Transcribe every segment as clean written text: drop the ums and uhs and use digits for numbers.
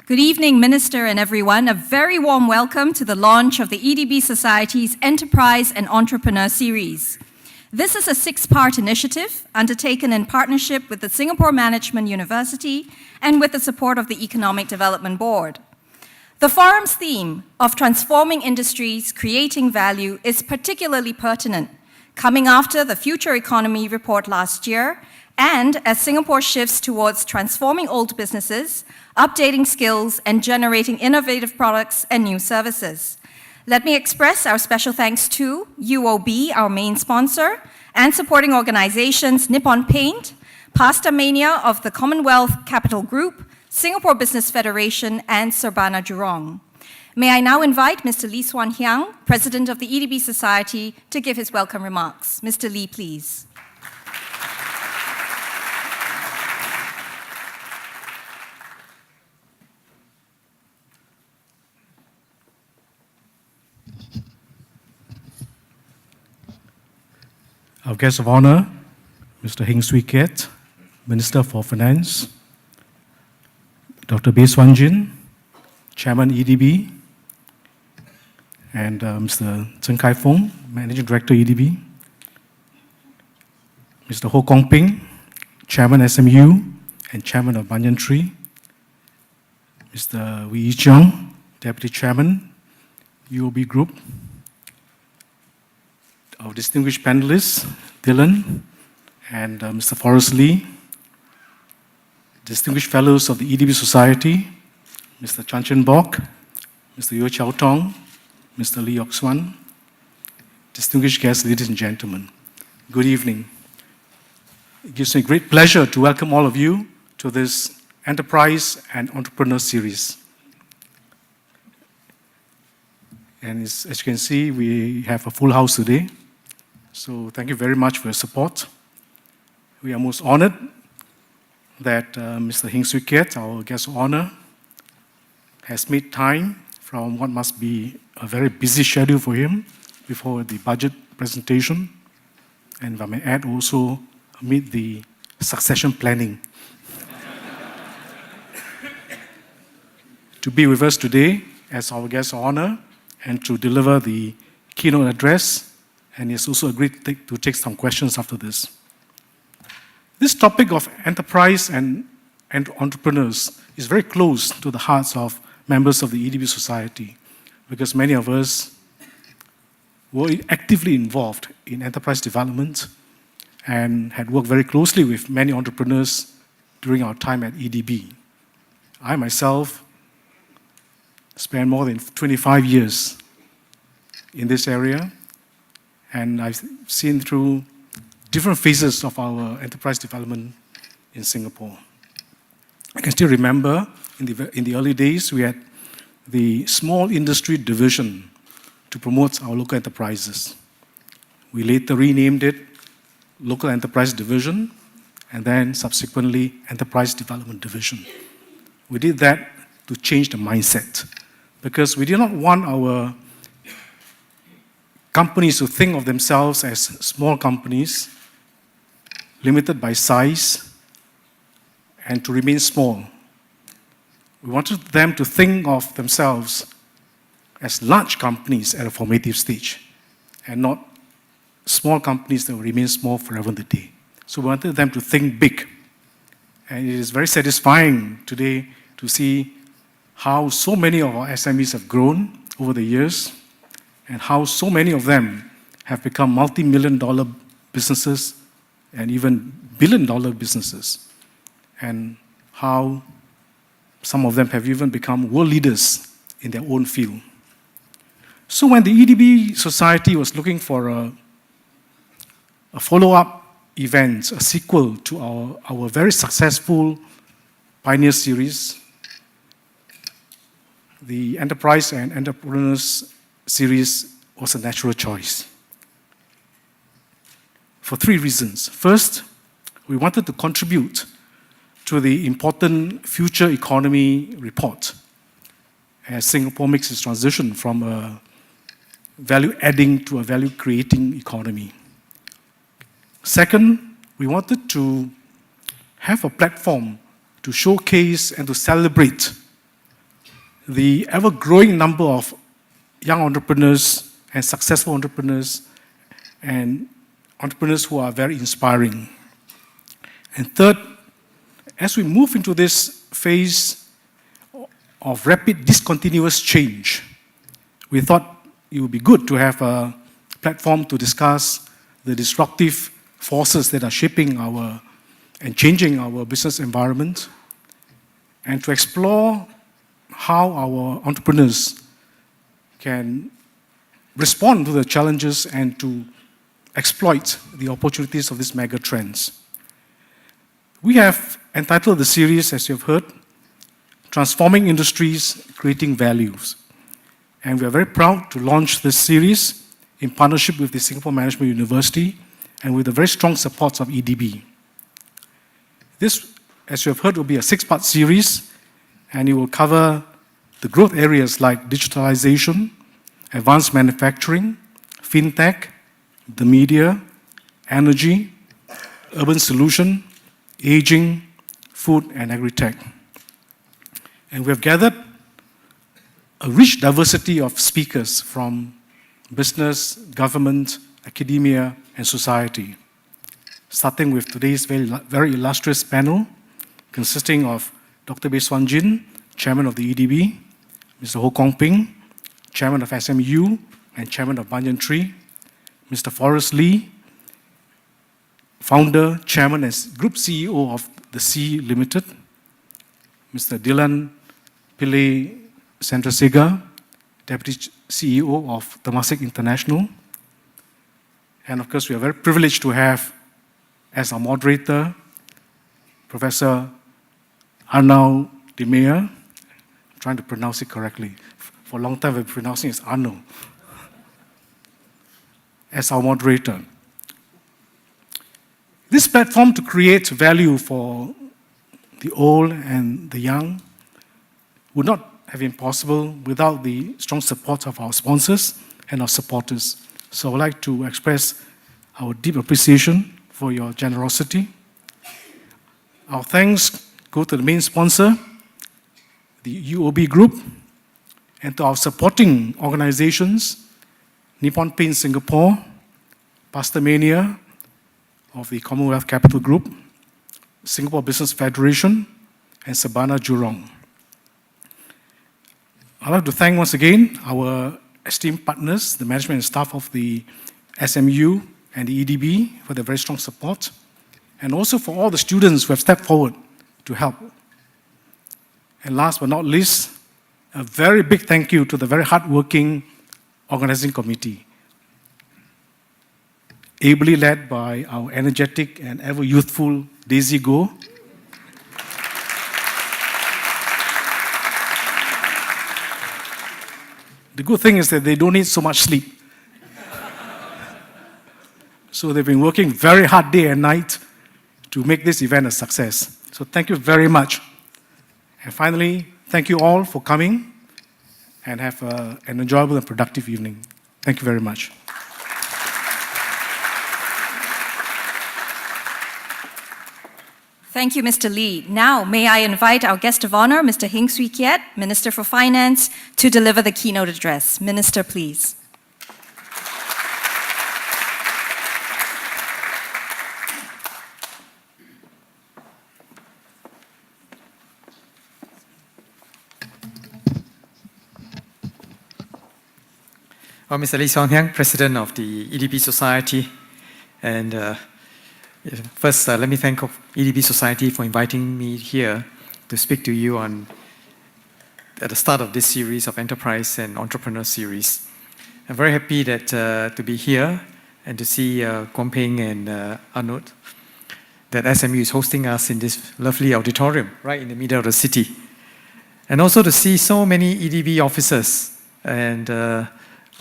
Good evening, Minister and everyone. A very warm welcome to the launch of the EDB Society's Enterprise and Entrepreneur Series. This is a 6-part initiative undertaken in partnership with the Singapore Management University and with the support of the Economic Development Board. The forum's theme of transforming industries, creating value is particularly pertinent, coming after the Future Economy report last year and as Singapore shifts towards transforming old businesses, updating skills, and generating innovative products and new services. Let me express our special thanks to UOB, our main sponsor, and supporting organizations Nippon Paint, Pasta Mania of the Commonwealth Capital Group, Singapore Business Federation, and Surbana Jurong. May I now invite Mr. Lee Swan Hyang, President of the EDB Society, to give his welcome remarks. Mr. Lee, please. Our guest of honor, Mr. Heng Keat, Minister for Finance, Dr. Won-Jin, Chairman EDB, and Mr. Chen Kai-Fong, Managing Director EDB, Mr. Ho Kong-ping, Chairman SMU and Chairman of Banyan Tree, Mr. Wee Cheong, Deputy Chairman, UOB Group, our distinguished panelists, Dhillon and Mr. Forrest Lee, distinguished fellows of the EDB Society, Mr. Chan Chen Bok, Mr. Yeo Chow Tong, Mr. Lee Yok Swan, distinguished guests, ladies and gentlemen, good evening. It gives me great pleasure to welcome all of you to this Enterprise and Entrepreneur Series. And as you can see, we have a full house today. So thank you very much for your support. We are most honored that Mr. Heng Keat, our guest of honor, has made time from what must be a very busy schedule for him before the budget presentation. And if I may add also, amid the succession planning. To be with us today as our guest of honor and to deliver the keynote address, and he has also agreed to take some questions after this. This topic of enterprise and entrepreneurs is very close to the hearts of members of the EDB Society because many of us were actively involved in enterprise development and had worked very closely with many entrepreneurs during our time at EDB. I myself spent more than 25 years in this area, and I've seen through different phases of our enterprise development in Singapore. I can still remember in the early days, we had the small industry division to promote our local enterprises. We later renamed it Local Enterprise Division, and then subsequently Enterprise Development Division. We did that to change the mindset, because we did not want our companies to think of themselves as small companies, limited by size, and to remain small. We wanted them to think of themselves as large companies at a formative stage, and not small companies that will remain small forever and a day. So we wanted them to think big. And it is very satisfying today to see how so many of our SMEs have grown over the years, and how so many of them have become multi-million-dollar businesses and even billion-dollar businesses, and how some of them have even become world leaders in their own field. So when the EDB Society was looking for a follow-up event, a sequel to our very successful Pioneer Series, the Enterprise and Entrepreneurs Series was a natural choice for 3 reasons. First, we wanted to contribute to the important Future Economy report as Singapore makes its transition from a value-adding to a value-creating economy. Second, we wanted to have a platform to showcase and to celebrate the ever-growing number of young entrepreneurs and successful entrepreneurs and entrepreneurs who are very inspiring. And third, as we move into this phase of rapid discontinuous change, we thought it would be good to have a platform to discuss the disruptive forces that are shaping our and changing our business environment, and to explore how our entrepreneurs can respond to the challenges and to exploit the opportunities of these mega trends. We have entitled the series, as you have heard, Transforming Industries, Creating Values. And we are very proud to launch this series in partnership with the Singapore Management University and with the very strong support of EDB. This, as you have heard, will be a 6-part series, and it will cover the growth areas like digitalization, advanced manufacturing, fintech, the media, energy, urban solution, aging, food, and agri-tech. And we have gathered a rich diversity of speakers from business, government, academia, and society. Starting with today's very illustrious panel, consisting of Dr. Won-Jin, Chairman of the EDB, Mr. Ho Kong Ping, Chairman of SMU and Chairman of Banyan Tree, Mr. Forrest Lee, Founder, Chairman, and Group CEO of the Sea Limited, Mr. Dilhan, Pillay, Sandrasegara, Deputy CEO of Temasek International. And of course, we are very privileged to have as our moderator, Professor Arnoud de Meyer. I'm trying to pronounce it correctly. For a long time, I've been pronouncing it as Arnoud. As our moderator. This platform to create value for the old and the young would not have been possible without the strong support of our sponsors and our supporters. So I would like to express our deep appreciation for your generosity. Our thanks go to the main sponsor, the UOB Group, and to our supporting organizations, Nippon Paint Singapore, Pastamania of the Commonwealth Capital Group, Singapore Business Federation, and Sabana Jurong. I'd like to thank once again our esteemed partners, the management and staff of the SMU and the EDB for their very strong support, and also for all the students who have stepped forward to help. And last but not least, a very big thank you to the very hardworking organizing committee, ably led by our energetic and ever-youthful Daisy Go. The good thing is that they don't need so much sleep. So they've been working very hard day and night to make this event a success. So thank you very much. And finally, thank you all for coming, and have an enjoyable and productive evening. Thank you very much. Thank you, Mr. Lee. Now, may I invite our guest of honor, Mr. Heng Keat, Minister for Finance, to deliver the keynote address. Minister, please. Well, Mr. Lee Heng, President of the EDB Society, and first, let me thank EDB Society for inviting me here to speak to you at the start of this series of Enterprise and Entrepreneur series. I'm very happy that to be here and to see Kwon Ping and Arnoud, that SMU is hosting us in this lovely auditorium right in the middle of the city. And also to see so many EDB officers and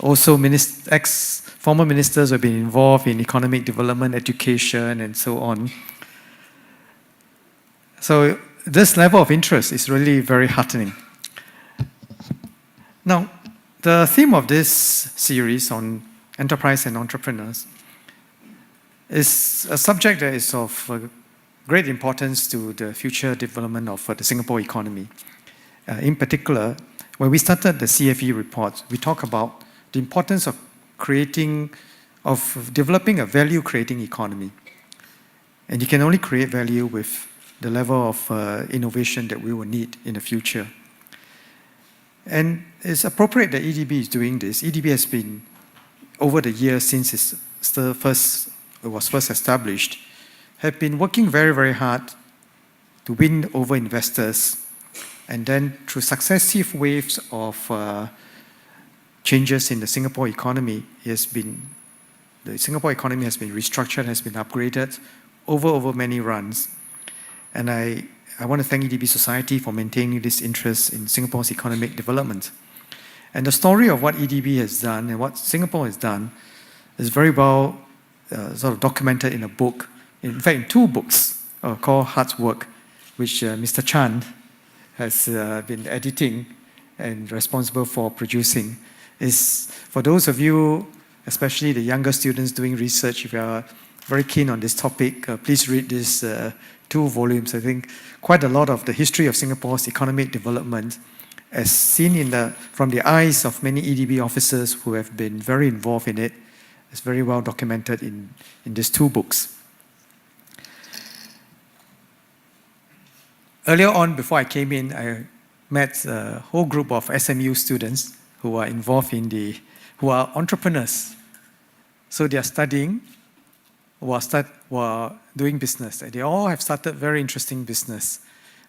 also former ministers who have been involved in economic development, education, and so on. So this level of interest is really very heartening. Now, the theme of this series on enterprise and entrepreneurs is a subject that is of great importance to the future development of the Singapore economy. In particular, when we started the CFE report, we talk about the importance of developing a value-creating economy. And you can only create value with the level of innovation that we will need in the future. And it's appropriate that EDB is doing this. EDB has been, over the years since it was first established, have been working very, very hard to win over investors. And then through successive waves of changes in the Singapore economy, the Singapore economy has been restructured, has been upgraded over many runs. And I want to thank EDB Society for maintaining this interest in Singapore's economic development. And the story of what EDB has done and what Singapore has done is very well sort of documented in a book, in fact in 2 books called Hard Work, which Mr. Chan has been editing and responsible for producing. Is for those of you, especially the younger students doing research, if you are very keen on this topic, please read these 2 volumes. I think quite a lot of the history of Singapore's economic development, as seen from the eyes of many EDB officers who have been very involved in it, is very well documented in these 2 books. Earlier on, before I came in, I met a whole group of SMU students who are involved who are entrepreneurs. So they are studying, who are doing business. They all have started very interesting business.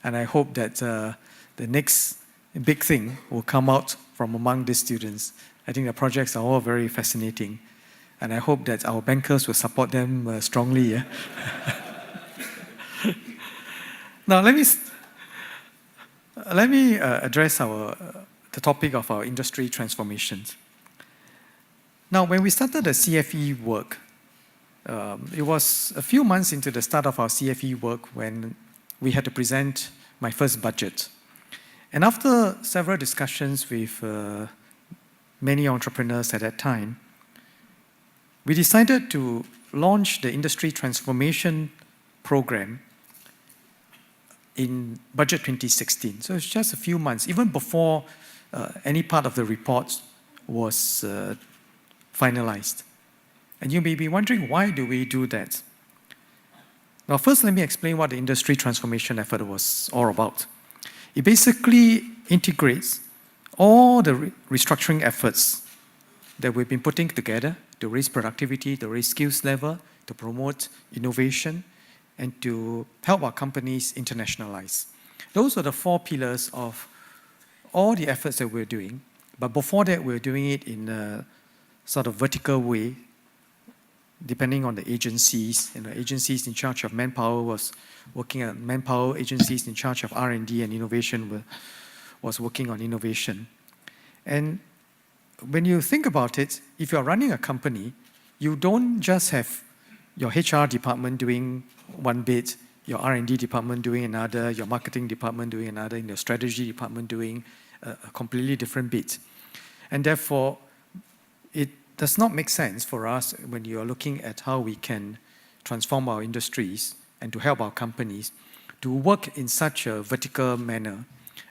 And I hope that the next big thing will come out from among these students. I think the projects are all very fascinating. And I hope that our bankers will support them strongly. Yeah? Now, let me address the topic of our industry transformations. Now, when we started the CFE work, it was a few months into the start of our CFE work when we had to present my first budget. And after several discussions with many entrepreneurs at that time, we decided to launch the industry transformation program in budget 2016. So it's just a few months, even before any part of the report was finalized. And you may be wondering, why do we do that? Now, first, let me explain what the industry transformation effort was all about. It basically integrates all the restructuring efforts that we've been putting together to raise productivity, to raise skills level, to promote innovation, and to help our companies internationalize. Those are the 4 pillars of all the efforts that we're doing. But before that, we're doing it in a sort of vertical way, depending on the agencies. Agencies in charge of manpower was working on manpower. Agencies in charge of R&D and innovation was working on innovation. And when you think about it, if you're running a company, you don't just have your HR department doing one bit, your R&D department doing another, your marketing department doing another, and your strategy department doing a completely different bit. And therefore, it does not make sense for us when you are looking at how we can transform our industries and to help our companies to work in such a vertical manner.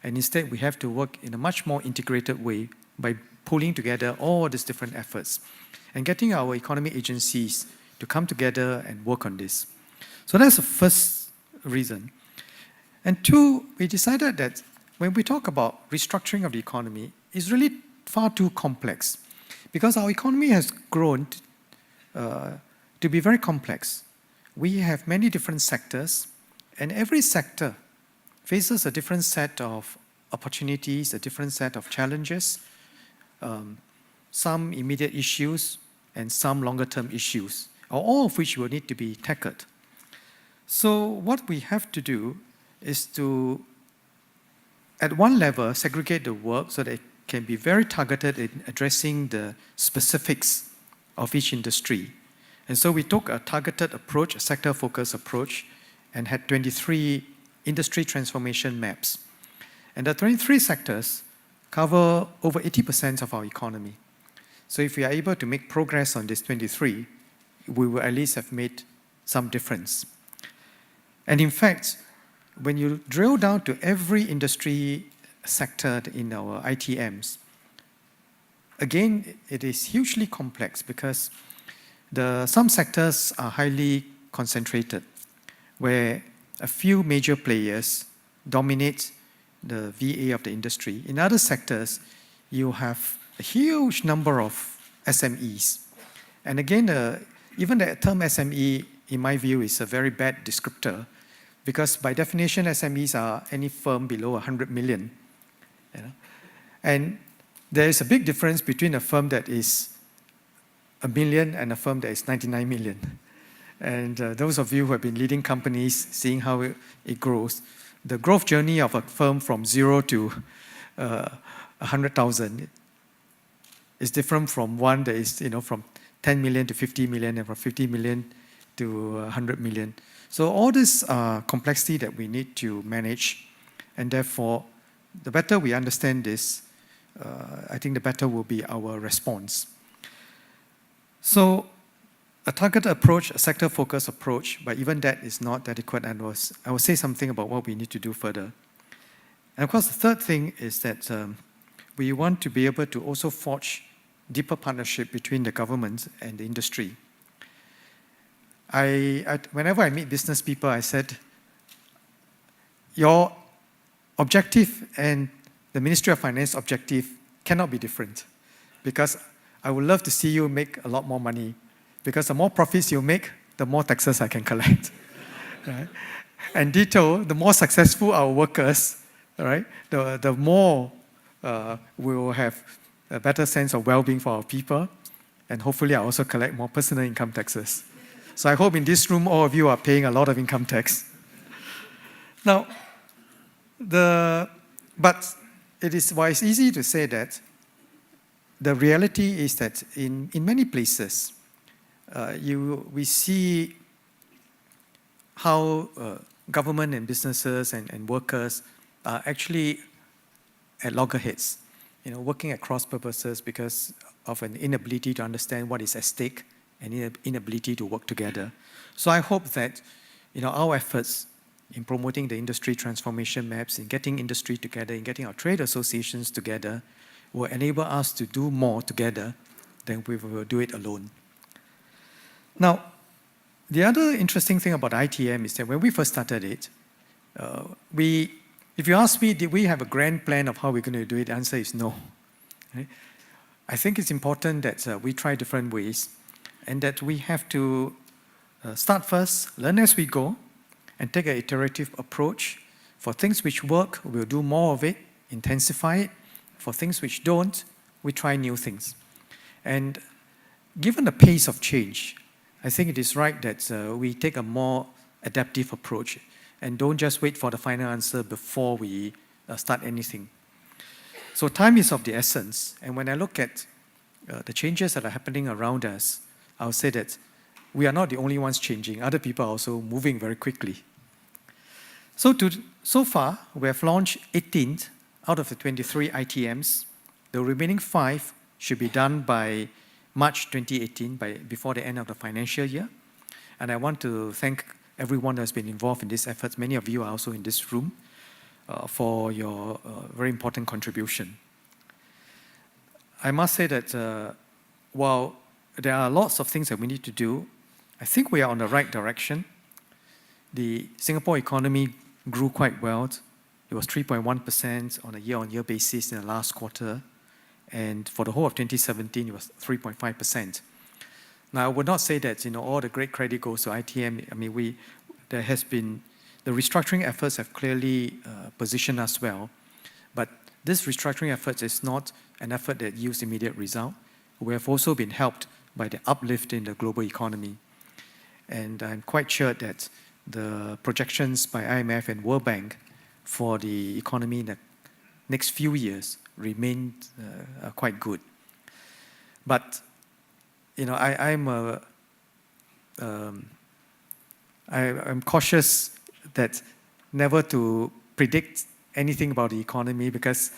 And instead, we have to work in a much more integrated way by pulling together all these different efforts and getting our economy agencies to come together and work on this. So that's the first reason. And 2, we decided that when we talk about restructuring of the economy, it's really far too complex because our economy has grown to be very complex. We have many different sectors, and every sector faces a different set of opportunities, a different set of challenges, some immediate issues and some longer-term issues, all of which will need to be tackled. So what we have to do is to, at one level, segregate the work so that it can be very targeted in addressing the specifics of each industry. And so we took a targeted approach, a sector-focused approach, and had 23 industry transformation maps. And the 23 sectors cover over 80% of our economy. So if we are able to make progress on this 23, we will at least have made some difference. And in fact, when you drill down to every industry sector in our ITMs, again, it is hugely complex because some sectors are highly concentrated, where a few major players dominate the VA of the industry. In other sectors, you have a huge number of SMEs. And again, even the term SME, in my view, is a very bad descriptor because by definition, SMEs are any firm below 100 million. You know? And there is a big difference between a firm that is 1 million and a firm that is 99 million. And those of you who have been leading companies, seeing how it grows, the growth journey of a firm from 0 to 100,000 is different from one that is, from 10 million to 50 million and from 50 million to 100 million. So all this complexity that we need to manage, and therefore, the better we understand this, I think the better will be our response. So a targeted approach, a sector-focused approach, but even that is not adequate, and I will say something about what we need to do further. And of course, the third thing is that we want to be able to also forge deeper partnership between the government and the industry. Whenever I meet business people, I said, your objective and the Ministry of Finance objective cannot be different, because I would love to see you make a lot more money, because the more profits you make, the more taxes I can collect. Right? And ditto, the more successful our workers, right, the more we will have a better sense of well-being for our people, and hopefully I also collect more personal income taxes. So I hope in this room, all of you are paying a lot of income tax. Now, but it's easy to say that, the reality is that in many places, we see how government and businesses and workers are actually at loggerheads, working at cross purposes because of an inability to understand what is at stake and inability to work together. So I hope that our efforts in promoting the industry transformation maps, in getting industry together, in getting our trade associations together, will enable us to do more together than we will do it alone. Now, the other interesting thing about ITM is that when we first started it, if you ask me, did we have a grand plan of how we're going to do it? The answer is no. Okay? I think it's important that we try different ways, and that we have to start first, learn as we go, and take an iterative approach. For things which work, we'll do more of it, intensify it. For things which don't, we try new things. And given the pace of change, I think it is right that we take a more adaptive approach and don't just wait for the final answer before we start anything. So time is of the essence. And when I look at the changes that are happening around us, I'll say that we are not the only ones changing. Other people are also moving very quickly. So far, we have launched 18 out of the 23 ITMs. The remaining 5 should be done by March 2018, before the end of the financial year. And I want to thank everyone who has been involved in these efforts. Many of you are also in this room for your very important contribution. I must say that while there are lots of things that we need to do, I think we are on the right direction. The Singapore economy grew quite well. It was 3.1% on a year-on-year basis in the last quarter. And for the whole of 2017, it was 3.5%. Now, I would not say that all the great credit goes to ITM. I mean, the restructuring efforts have clearly positioned us well. But this restructuring effort is not an effort that yields immediate result. We have also been helped by the uplift in the global economy. And I'm quite sure that the projections by IMF and World Bank for the economy in the next few years remain quite good. But I'm cautious that never to predict anything about the economy, because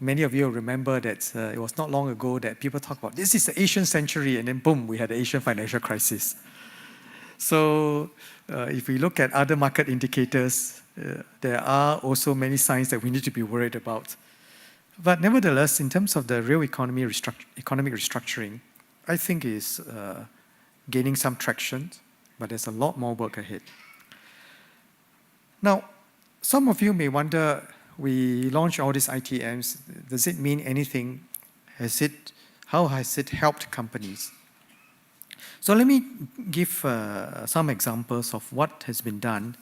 many of you remember that it was not long ago that people talked about this is the Asian century, and then boom, we had the Asian financial crisis. So if we look at other market indicators, there are also many signs that we need to be worried about. But nevertheless, in terms of the real economic restructuring, I think is gaining some traction, but there's a lot more work ahead. Now, some of you may wonder, we launched all these ITMs, does it mean anything? How has it helped companies? So let me give some examples of what has been done.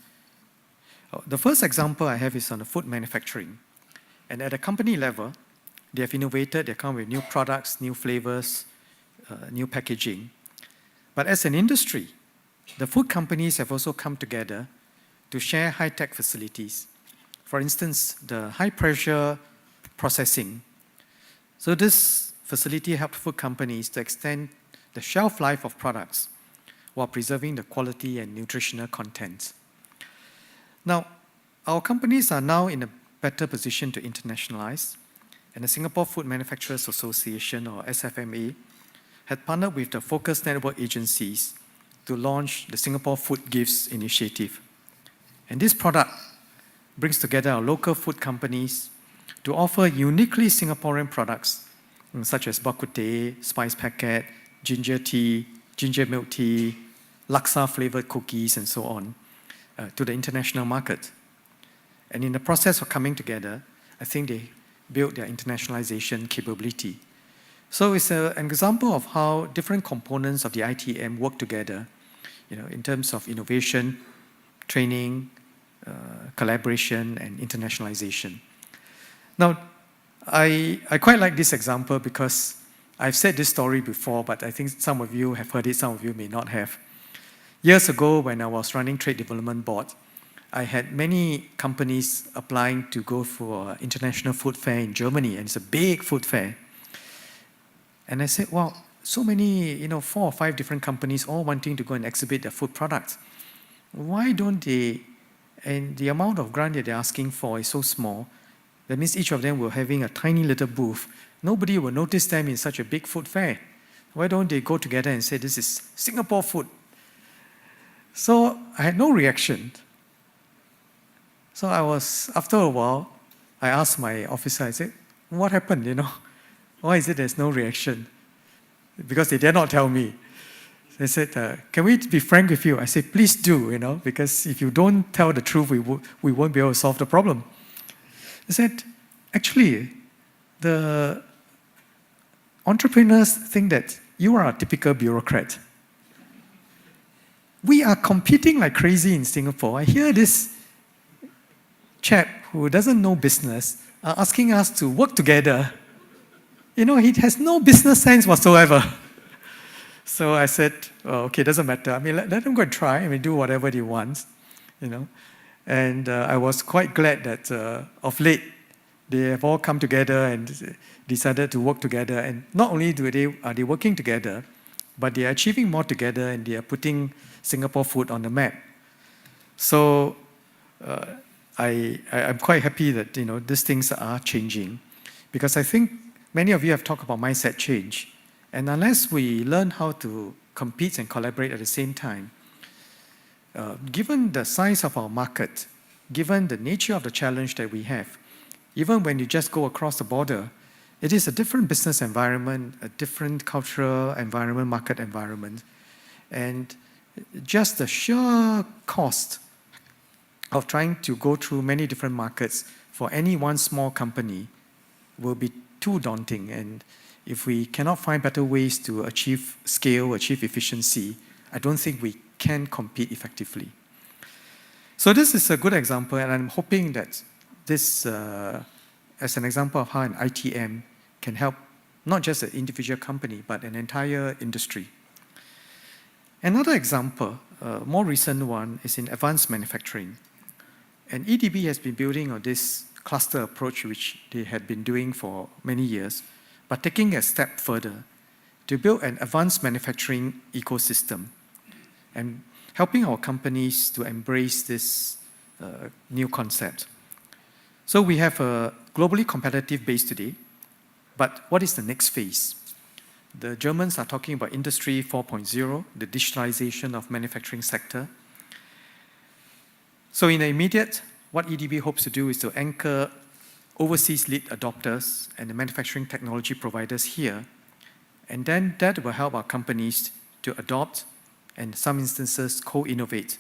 The first example I have is on the food manufacturing. And at a company level, they have innovated, they come with new products, new flavors, new packaging. But as an industry, the food companies have also come together to share high-tech facilities. For instance, the high-pressure processing. So this facility helped food companies to extend the shelf life of products while preserving the quality and nutritional content. Now, our companies are now in a better position to internationalize, and the Singapore Food Manufacturers Association, or SFMA, had partnered with the Focus Network agencies to launch the Singapore Food Gifts initiative. And this product brings together our local food companies to offer uniquely Singaporean products, such as bak kut teh, spice packet, ginger tea, ginger milk tea, laksa flavored cookies, and so on, to the international market. And in the process of coming together, I think they built their internationalization capability. So it's an example of how different components of the ITM work together, in terms of innovation, training, collaboration, and internationalization. Now, I quite like this example because I've said this story before, but I think some of you have heard it, some of you may not have. Years ago, when I was running Trade Development Board, I had many companies applying to go for an international food fair in Germany, and it's a big food fair. And I said, wow, so many, 4 or 5 different companies all wanting to go and exhibit their food products. Why don't they, and the amount of grant that they're asking for is so small, that means each of them were having a tiny little booth. Nobody will notice them in such a big food fair. Why don't they go together and say, this is Singapore food? So I had no reaction. So after a while, I asked my officer, I said, what happened, Why is it there's no reaction? Because they dare not tell me. They said, can we be frank with you? I said, please do, because if you don't tell the truth, we won't be able to solve the problem. They said, actually, the entrepreneurs think that you are a typical bureaucrat. We are competing like crazy in Singapore. I hear this chap who doesn't know business asking us to work together. He has no business sense whatsoever. So I said, okay, doesn't matter. Let them go and try. Do whatever they want, And I was quite glad that of late, they have all come together and decided to work together. And not only are they working together, but they are achieving more together, and they are putting Singapore food on the map. So I'm quite happy that these things are changing, because I think many of you have talked about mindset change. And unless we learn how to compete and collaborate at the same time, given the size of our market, given the nature of the challenge that we have, even when you just go across the border, it is a different business environment, a different cultural environment, market environment. And just the sheer cost of trying to go through many different markets for any one small company will be too daunting. And if we cannot find better ways to achieve scale, achieve efficiency, I don't think we can compete effectively. So this is a good example, and I'm hoping that this, as an example of how an ITM can help not just an individual company, but an entire industry. Another example, a more recent one, is in advanced manufacturing. And EDB has been building on this cluster approach, which they had been doing for many years, but taking a step further to build an advanced manufacturing ecosystem and helping our companies to embrace this new concept. So we have a globally competitive base today, but what is the next phase? The Germans are talking about Industry 4.0, the digitalization of manufacturing sector. So in the immediate, what EDB hopes to do is to anchor overseas lead adopters and the manufacturing technology providers here, and then that will help our companies to adopt and in some instances co-innovate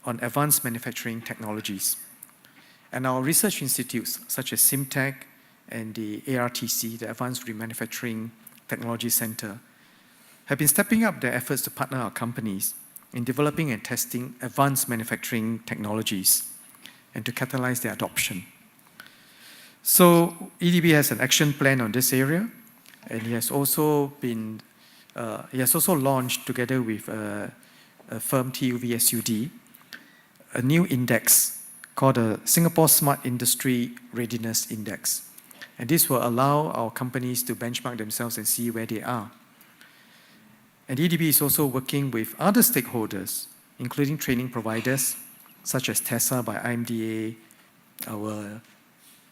on advanced manufacturing technologies. And our research institutes such as SIMTech and the ARTC, the Advanced Remanufacturing Technology Center, have been stepping up their efforts to partner our companies in developing and testing advanced manufacturing technologies and to catalyze their adoption. So EDB has an action plan on this area, and he has also launched together with a firm TUVSUD a new index called the Singapore Smart Industry Readiness Index. And this will allow our companies to benchmark themselves and see where they are. And EDB is also working with other stakeholders, including training providers, such as TESA by IMDA, our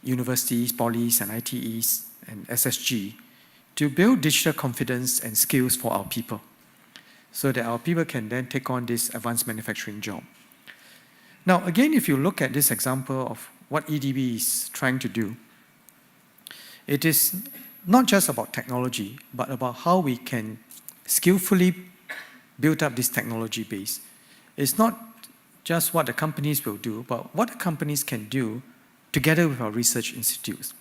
universities, polys, and ITEs, and SSG, to build digital confidence and skills for our people, so that our people can then take on this advanced manufacturing job. Now, again, if you look at this example of what EDB is trying to do, it is not just about technology, but about how we can skillfully build up this technology base. It's not just what the companies will do, but what the companies can do together with our research institutes.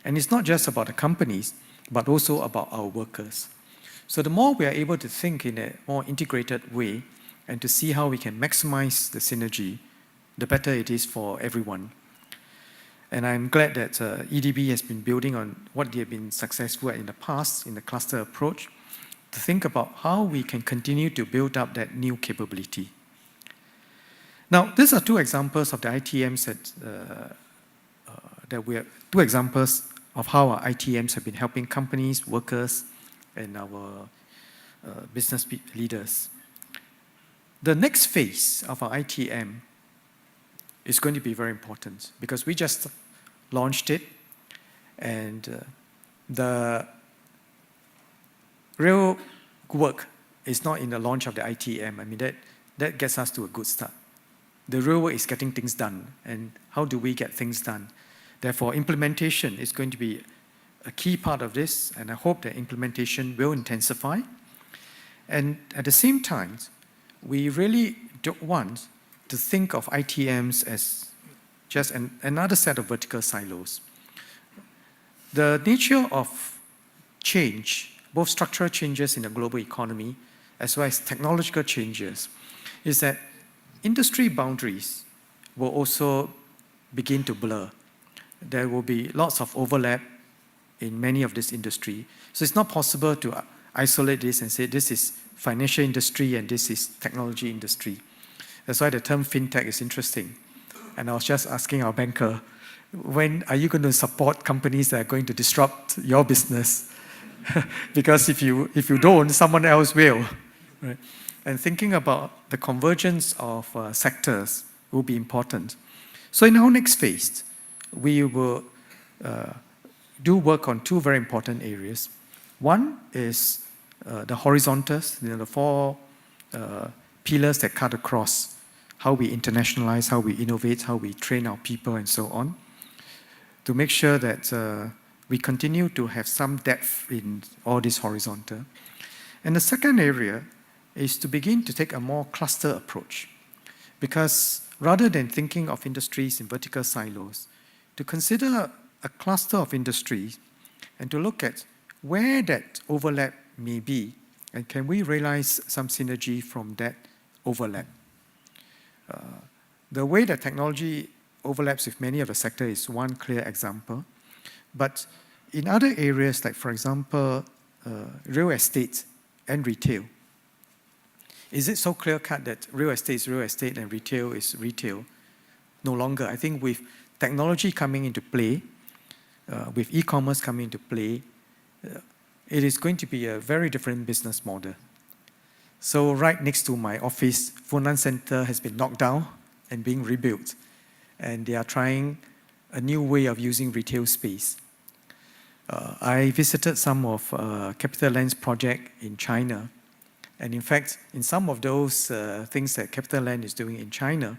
And it's not just about the companies, but also about our workers. So the more we are able to think in a more integrated way and to see how we can maximize the synergy, the better it is for everyone. And I'm glad that EDB has been building on what they have been successful at in the past in the cluster approach to think about how we can continue to build up that new capability. Now, these are two examples of the ITMs two examples of how our ITMs have been helping companies, workers, and our business leaders. The next phase of our ITM is going to be very important because we just launched it, and the real work is not in the launch of the ITM. I mean, that gets us to a good start. The real work is getting things done, and how do we get things done? Therefore, implementation is going to be a key part of this, and I hope that implementation will intensify. And at the same time, we really don't want to think of ITMs as just another set of vertical silos. The nature of change, both structural changes in the global economy as well as technological changes, is that industry boundaries will also begin to blur. There will be lots of overlap in many of this industry. So it's not possible to isolate this and say this is financial industry and this is technology industry. That's why the term fintech is interesting. And I was just asking our banker, when are you going to support companies that are going to disrupt your business? Because if you don't, someone else will. Right? And thinking about the convergence of sectors will be important. So in our next phase, we will do work on two very important areas. One is the horizontals, the four pillars that cut across how we internationalize, how we innovate, how we train our people, and so on, to make sure that we continue to have some depth in all this horizontal. And the second area is to begin to take a more cluster approach. Because rather than thinking of industries in vertical silos, to consider a cluster of industries and to look at where that overlap may be, and can we realize some synergy from that overlap. The way that technology overlaps with many of the sector is one clear example. But in other areas, like for example, real estate and retail, is it so clear-cut that real estate is real estate and retail is retail? No longer. I think with technology coming into play, with e-commerce coming into play, it is going to be a very different business model. So right next to my office, Funan Center has been knocked down and being rebuilt. And they are trying a new way of using retail space. I visited some of CapitaLand's project in China. And in fact, in some of those things that CapitaLand is doing in China,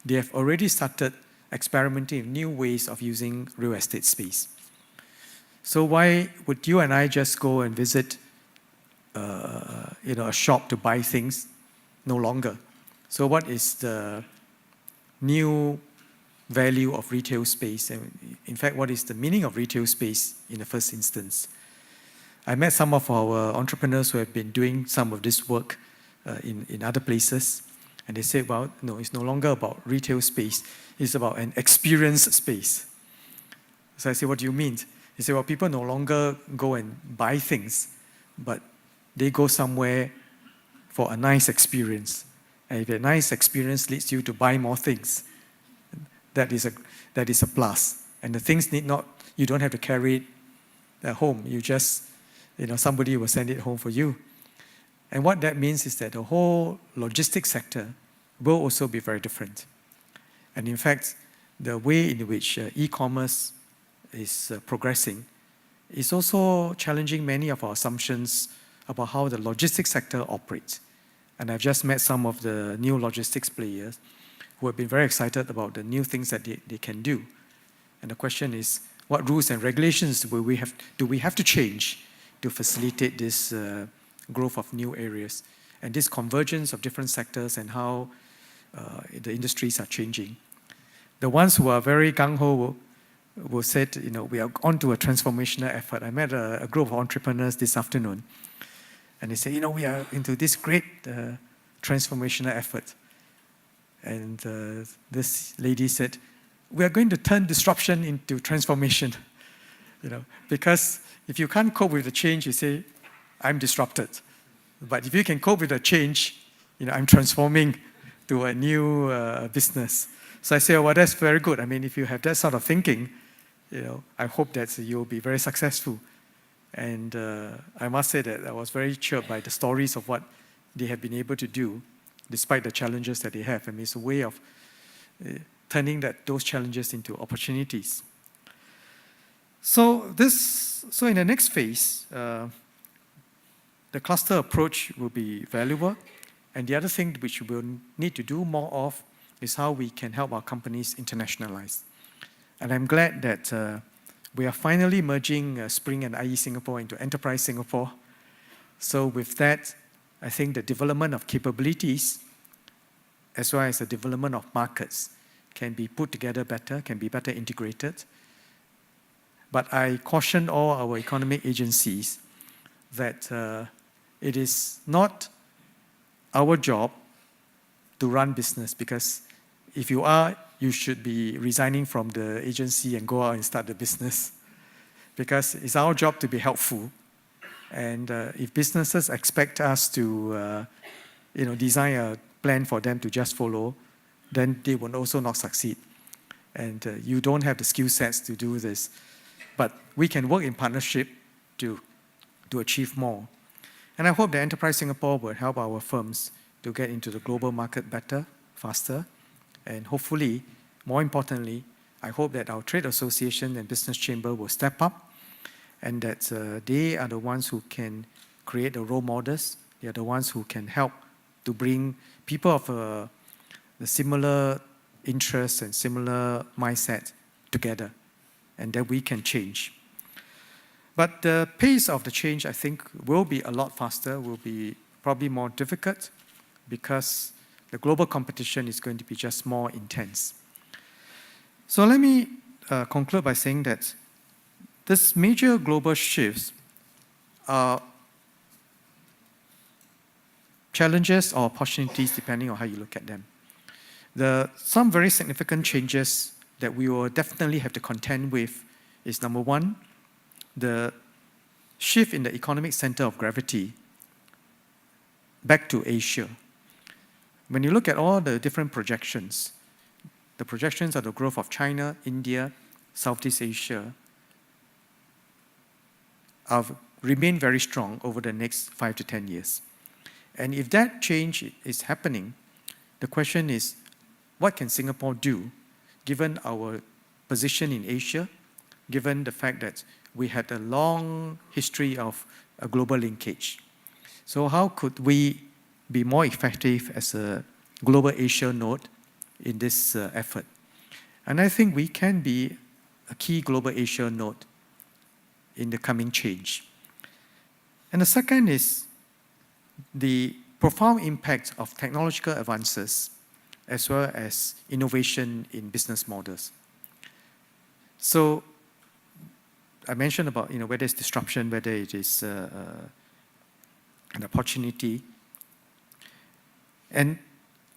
they have already started experimenting with new ways of using real estate space. So why would you and I just go and visit a shop to buy things? No longer. So what is the new value of retail space? And in fact, what is the meaning of retail space in the first instance? I met some of our entrepreneurs who have been doing some of this work in other places. And they say, well, no, it's no longer about retail space. It's about an experience space. So I say, what do you mean? They say, well, people no longer go and buy things, but they go somewhere for a nice experience. And if a nice experience leads you to buy more things, that is a plus. And the things you don't have to carry it at home. You just, somebody will send it home for you. And what that means is that the whole logistics sector will also be very different. And in fact, the way in which e-commerce is progressing is also challenging many of our assumptions about how the logistics sector operates. And I've just met some of the new logistics players who have been very excited about the new things that they can do. And the question is, what rules and regulations do we have to change to facilitate this growth of new areas and this convergence of different sectors and how the industries are changing? The ones who are very gung-ho will say, we are on to a transformational effort. I met a group of entrepreneurs this afternoon, and they say, we are into this great transformational effort. And this lady said, we are going to turn disruption into transformation. Because if you can't cope with the change, you say, I'm disrupted. But if you can cope with the change, I'm transforming to a new business. So I say, well, that's very good. I mean, if you have that sort of thinking, I hope that you'll be very successful. And I must say that I was very cheered by the stories of what they have been able to do, despite the challenges that they have. I mean, it's a way of turning those challenges into opportunities. So in the next phase, the cluster approach will be valuable. And the other thing which we will need to do more of is how we can help our companies internationalize. And I'm glad that we are finally merging Spring and IE Singapore into Enterprise Singapore. So with that, I think the development of capabilities, as well as the development of markets, can be put together better, can be better integrated. But I caution all our economic agencies that it is not our job to run business, because if you are, you should be resigning from the agency and go out and start the business. Because it's our job to be helpful. And if businesses expect us to design a plan for them to just follow, then they will also not succeed. And you don't have the skill sets to do this. But we can work in partnership to achieve more. And I hope that Enterprise Singapore will help our firms to get into the global market better, faster. And hopefully, more importantly, I hope that our trade association and business chamber will step up, and that they are the ones who can create the role models. They are the ones who can help to bring people of the similar interests and similar mindset together, and that we can change. But the pace of the change, I think, will be a lot faster, will be probably more difficult, because the global competition is going to be just more intense. So let me conclude by saying that this major global shifts are challenges or opportunities depending on how you look at them. Some very significant changes that we will definitely have to contend with is, number one, the shift in the economic center of gravity back to Asia. When you look at all the different projections, the projections of the growth of China, India, Southeast Asia remain very strong over the next 5 to 10 years. And if that change is happening, the question is, what can Singapore do, given our position in Asia, given the fact that we had a long history of a global linkage. So how could we be more effective as a global Asia node in this effort? And I think we can be a key global Asia node in the coming change. And the second is the profound impact of technological advances as well as innovation in business models. So I mentioned about whether it's disruption, whether it is an opportunity, and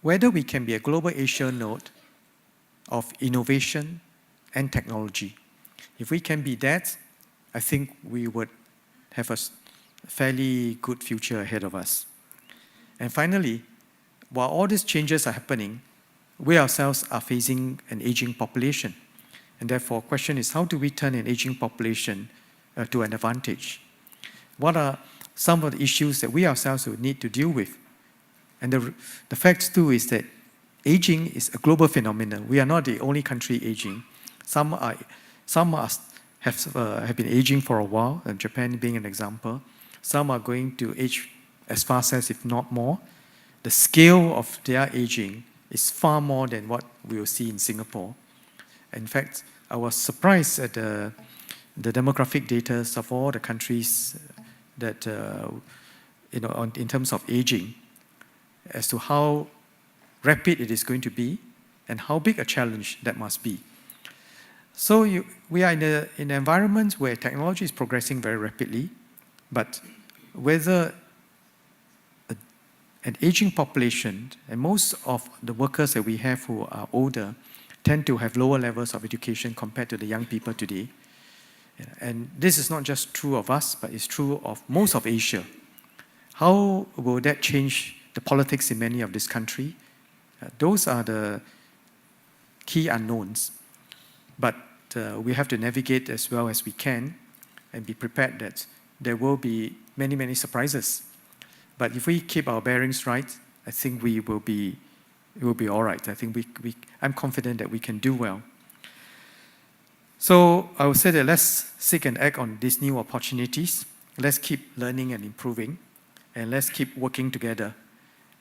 whether we can be a global Asia node of innovation and technology. If we can be that, I think we would have a fairly good future ahead of us. And finally, while all these changes are happening, we ourselves are facing an aging population. And therefore, the question is, how do we turn an aging population to an advantage? What are some of the issues that we ourselves would need to deal with? And the fact too is that aging is a global phenomenon. We are not the only country aging. Some have been aging for a while, and Japan being an example. Some are going to age as fast as, if not more. The scale of their aging is far more than what we will see in Singapore. In fact, I was surprised at the demographic data of all the countries that, in terms of aging, as to how rapid it is going to be and how big a challenge that must be. So we are in an environment where technology is progressing very rapidly, but whether an aging population, and most of the workers that we have who are older tend to have lower levels of education compared to the young people today. And this is not just true of us, but it's true of most of Asia. How will that change the politics in many of this country? Those are the key unknowns. But we have to navigate as well as we can and be prepared that there will be many, many surprises. But if we keep our bearings right, I think we will be all right. I think I'm confident that we can do well. So I would say that let's seek and act on these new opportunities. Let's keep learning and improving, and let's keep working together.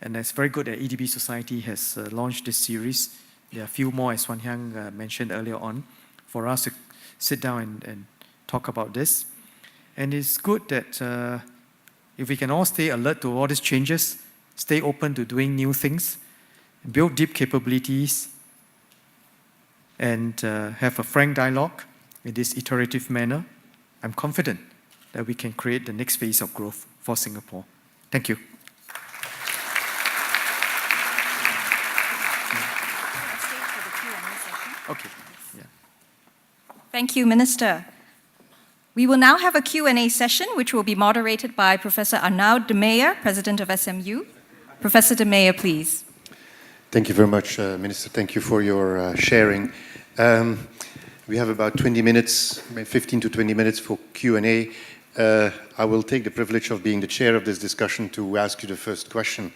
And it's very good that EDB Society has launched this series. There are a few more, as Heng mentioned earlier on, for us to sit down and talk about this. And it's good that if we can all stay alert to all these changes, stay open to doing new things, build deep capabilities, and have a frank dialogue in this iterative manner, I'm confident that we can create the next phase of growth for Singapore. Thank you. Okay. Yeah. Thank you, Minister. We will now have a Q&A session, which will be moderated by Professor Arnoud de Meyer, President of SMU. Professor de Meyer, please. Thank you very much, Minister. Thank you for your sharing. We have about 20 minutes, 15 to 20 minutes for Q&A. I will take the privilege of being the chair of this discussion to ask you the first question.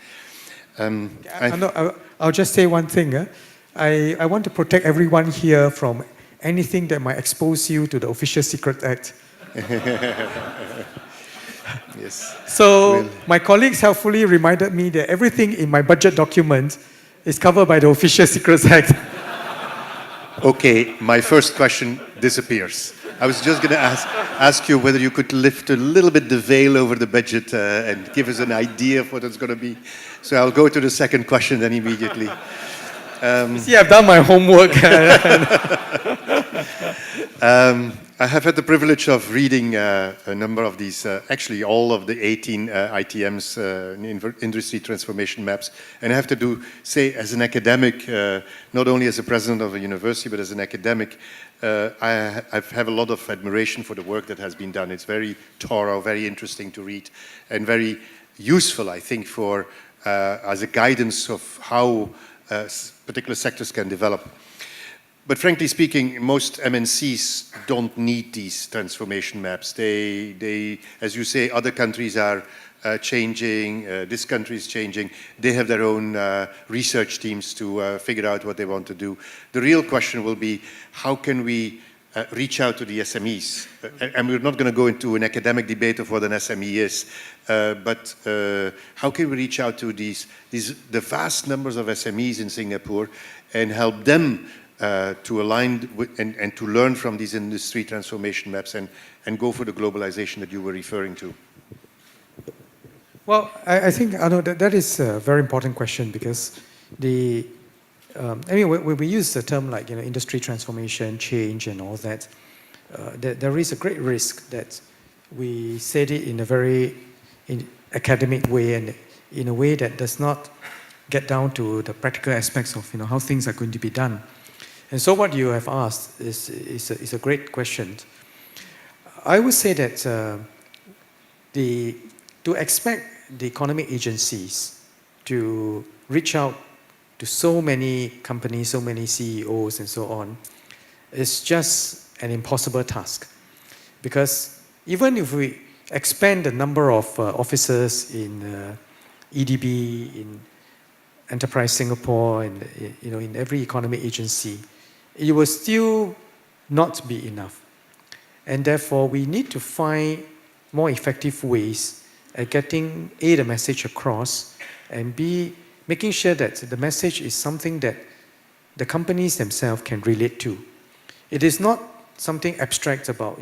I'll just say one thing. I want to protect everyone here from anything that might expose you to the Official Secret Act. Yes. So my colleagues helpfully reminded me that everything in my budget document is covered by the Official Secrets Act. Okay, my first question disappears. I was just going to ask you whether you could lift a little bit the veil over the budget and give us an idea of what it's going to be. So I'll go to the second question then immediately. See, I've done my homework. I have had the privilege of reading a number of these, actually all of the 18 ITM's industry transformation maps. And I have to say, as an academic, not only as a president of a university, but as an academic, I have a lot of admiration for the work that has been done. It's very thorough, very interesting to read, and very useful, I think, for as a guidance of how particular sectors can develop. But frankly speaking, most MNCs don't need these transformation maps. They, as you say, other countries are changing, this country is changing. They have their own research teams to figure out what they want to do. The real question will be, how can we reach out to the SMEs. And we're not going to go into an academic debate of what an SME is, but how can we reach out to the vast numbers of SMEs in Singapore and help them to align with, and to learn from these industry transformation maps and go for the globalization that you were referring to? Well, I think, Arnoud, that is a very important question, because when we use the term like industry transformation, change, and all that, there is a great risk that we said it in a very academic way and in a way that does not get down to the practical aspects of how things are going to be done. And so what you have asked is a great question. I would say that to expect the economic agencies to reach out to so many companies, so many CEOs and so on, is just an impossible task. Because even if we expand the number of officers in EDB, in Enterprise Singapore, and in every economic agency, it will still not be enough. And therefore, we need to find more effective ways at getting the message across, and making sure that the message is something that the companies themselves can relate to. It is not something abstract about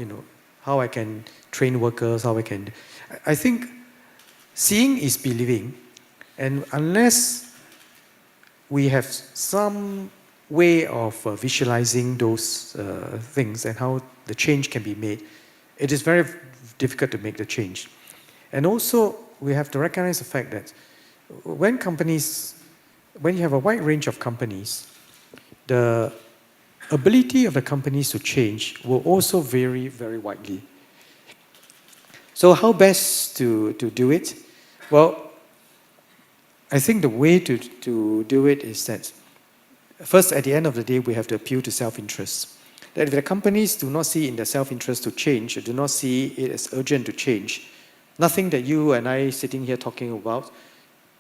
how I can train workers, I think seeing is believing, and unless we have some way of visualizing those things and how the change can be made, it is very difficult to make the change. And also, we have to recognize the fact that when you have a wide range of companies, the ability of the companies to change will also vary very widely. So how best to do it? Well, I think the way to do it is that, first, at the end of the day, we have to appeal to self-interest. That if the companies do not see in their self-interest to change, or do not see it as urgent to change, nothing that you and I sitting here talking about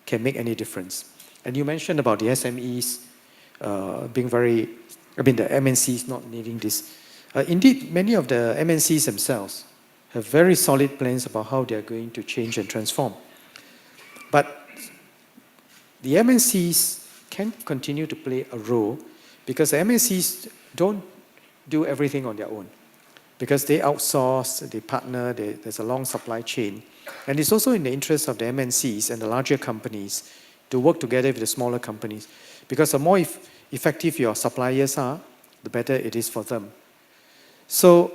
can make any difference. And you mentioned about the SMEs the MNCs not needing this. Indeed, many of the MNCs themselves have very solid plans about how they are going to change and transform. But the MNCs can continue to play a role, because the MNCs don't do everything on their own, because they outsource, they partner, there's a long supply chain. And it's also in the interest of the MNCs and the larger companies to work together with the smaller companies, because the more effective your suppliers are, the better it is for them. So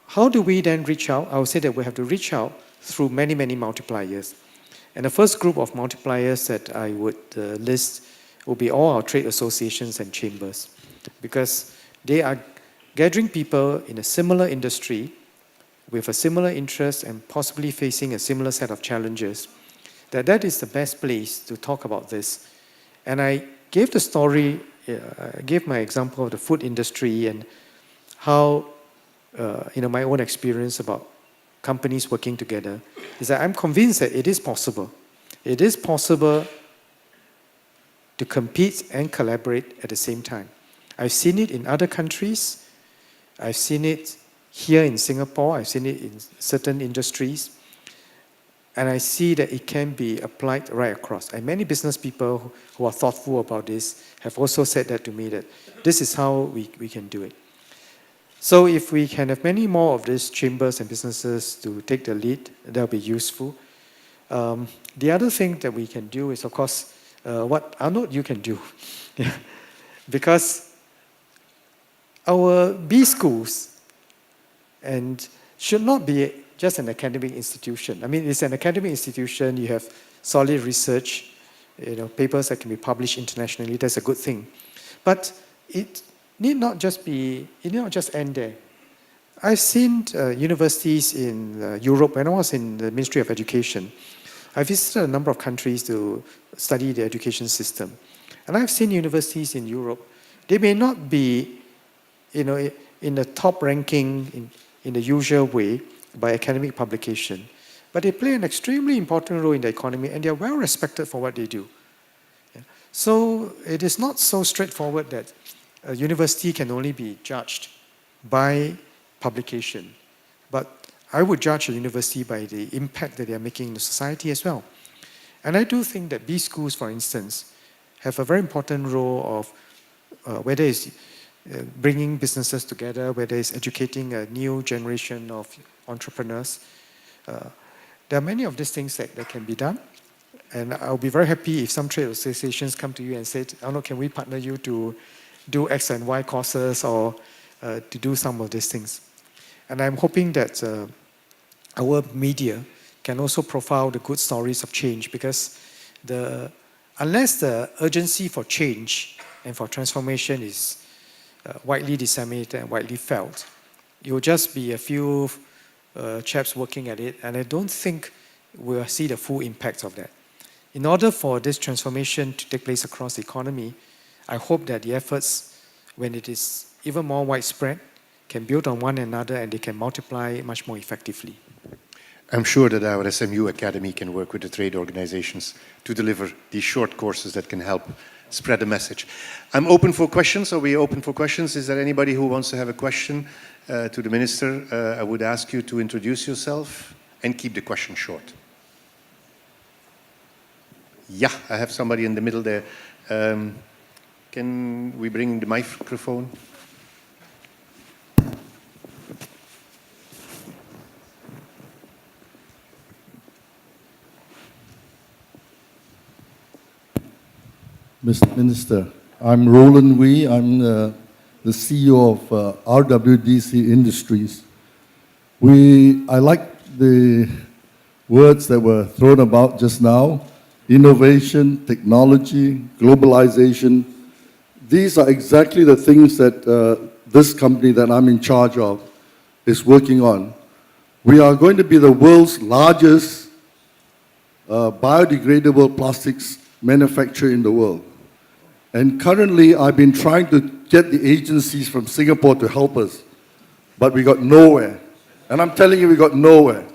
how do we then reach out? I would say that we have to reach out through many, many multipliers. And the first group of multipliers that I would list will be all our trade associations and chambers, because they are gathering people in a similar industry with a similar interest and possibly facing a similar set of challenges. That is the best place to talk about this. And I gave the story, I gave my example of the food industry and how, my own experience about companies working together, is that I'm convinced that it is possible. It is possible to compete and collaborate at the same time. I've seen it in other countries. I've seen it here in Singapore. I've seen it in certain industries. And I see that it can be applied right across. And many business people who are thoughtful about this have also said that to me, that this is how we can do it. So if we can have many more of these chambers and businesses to take the lead, that will be useful. The other thing that we can do is, of course, what Arnoud you can do. Because our B schools should not be just an academic institution. I mean, it's an academic institution. You have solid research, papers that can be published internationally. That's a good thing. But it need not just end there. I've seen universities in Europe. When I was in the Ministry of Education, I visited a number of countries to study the education system. And I've seen universities in Europe. They may not be, in the top ranking in the usual way by academic publication, but they play an extremely important role in the economy, and they are well respected for what they do. Yeah. So it is not so straightforward that a university can only be judged by publication. But I would judge a university by the impact that they are making in the society as well. And I do think that B schools, for instance, have a very important role of whether it's bringing businesses together, whether it's educating a new generation of entrepreneurs. There are many of these things that can be done. And I'll be very happy if some trade associations come to you and say, Arnoud, can we partner you to do X and Y courses or to do some of these things? And I'm hoping that our media can also profile the good stories of change, because unless the urgency for change and for transformation is widely disseminated and widely felt, it will just be a few chaps working at it, and I don't think we'll see the full impact of that. In order for this transformation to take place across the economy, I hope that the efforts, when it is even more widespread, can build on one another and they can multiply much more effectively. I'm sure that our SMU Academy can work with the trade organizations to deliver these short courses that can help spread the message. I'm open for questions. Are we open for questions? Is there anybody who wants to have a question to the Minister? I would ask you to introduce yourself and keep the question short. Yeah, I have somebody in the middle there. Can we bring the microphone? Mr. Minister, I'm Roland Wee. I'm the CEO of RWDC Industries. I like the words that were thrown about just now: innovation, technology, globalization. These are exactly the things that this company that I'm in charge of is working on. We are going to be the world's largest biodegradable plastics manufacturer in the world. And currently, I've been trying to get the agencies from Singapore to help us, but we got nowhere. And I'm telling you, we got nowhere.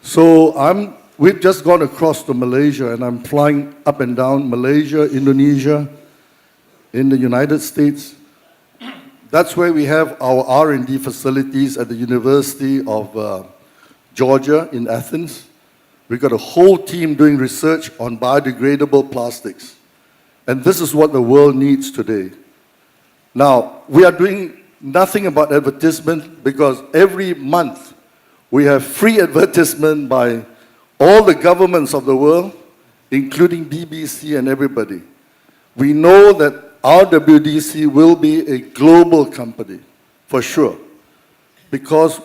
So we've just gone across to Malaysia, and I'm flying up and down Malaysia, Indonesia, in the United States. That's where we have our R&D facilities at the University of Georgia in Athens. We've got a whole team doing research on biodegradable plastics. And this is what the world needs today. Now, we are doing nothing about advertisement, because every month we have free advertisement by all the governments of the world, including BBC and everybody. We know that RWDC will be a global company, for sure, because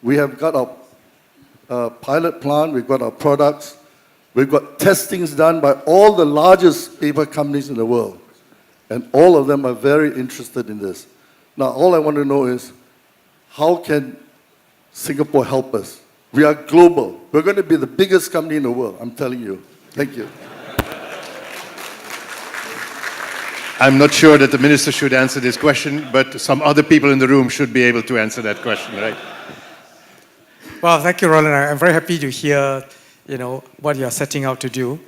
we have got our pilot plant, we've got our products, we've got testings done by all the largest paper companies in the world, and all of them are very interested in this. Now, all I want to know is, how can Singapore help us? We are global. We're going to be the biggest company in the world, I'm telling you. Thank you. I'm not sure that the Minister should answer this question, but some other people in the room should be able to answer that question, right? Well, thank you, Roland. I'm very happy to hear what you're setting out to do.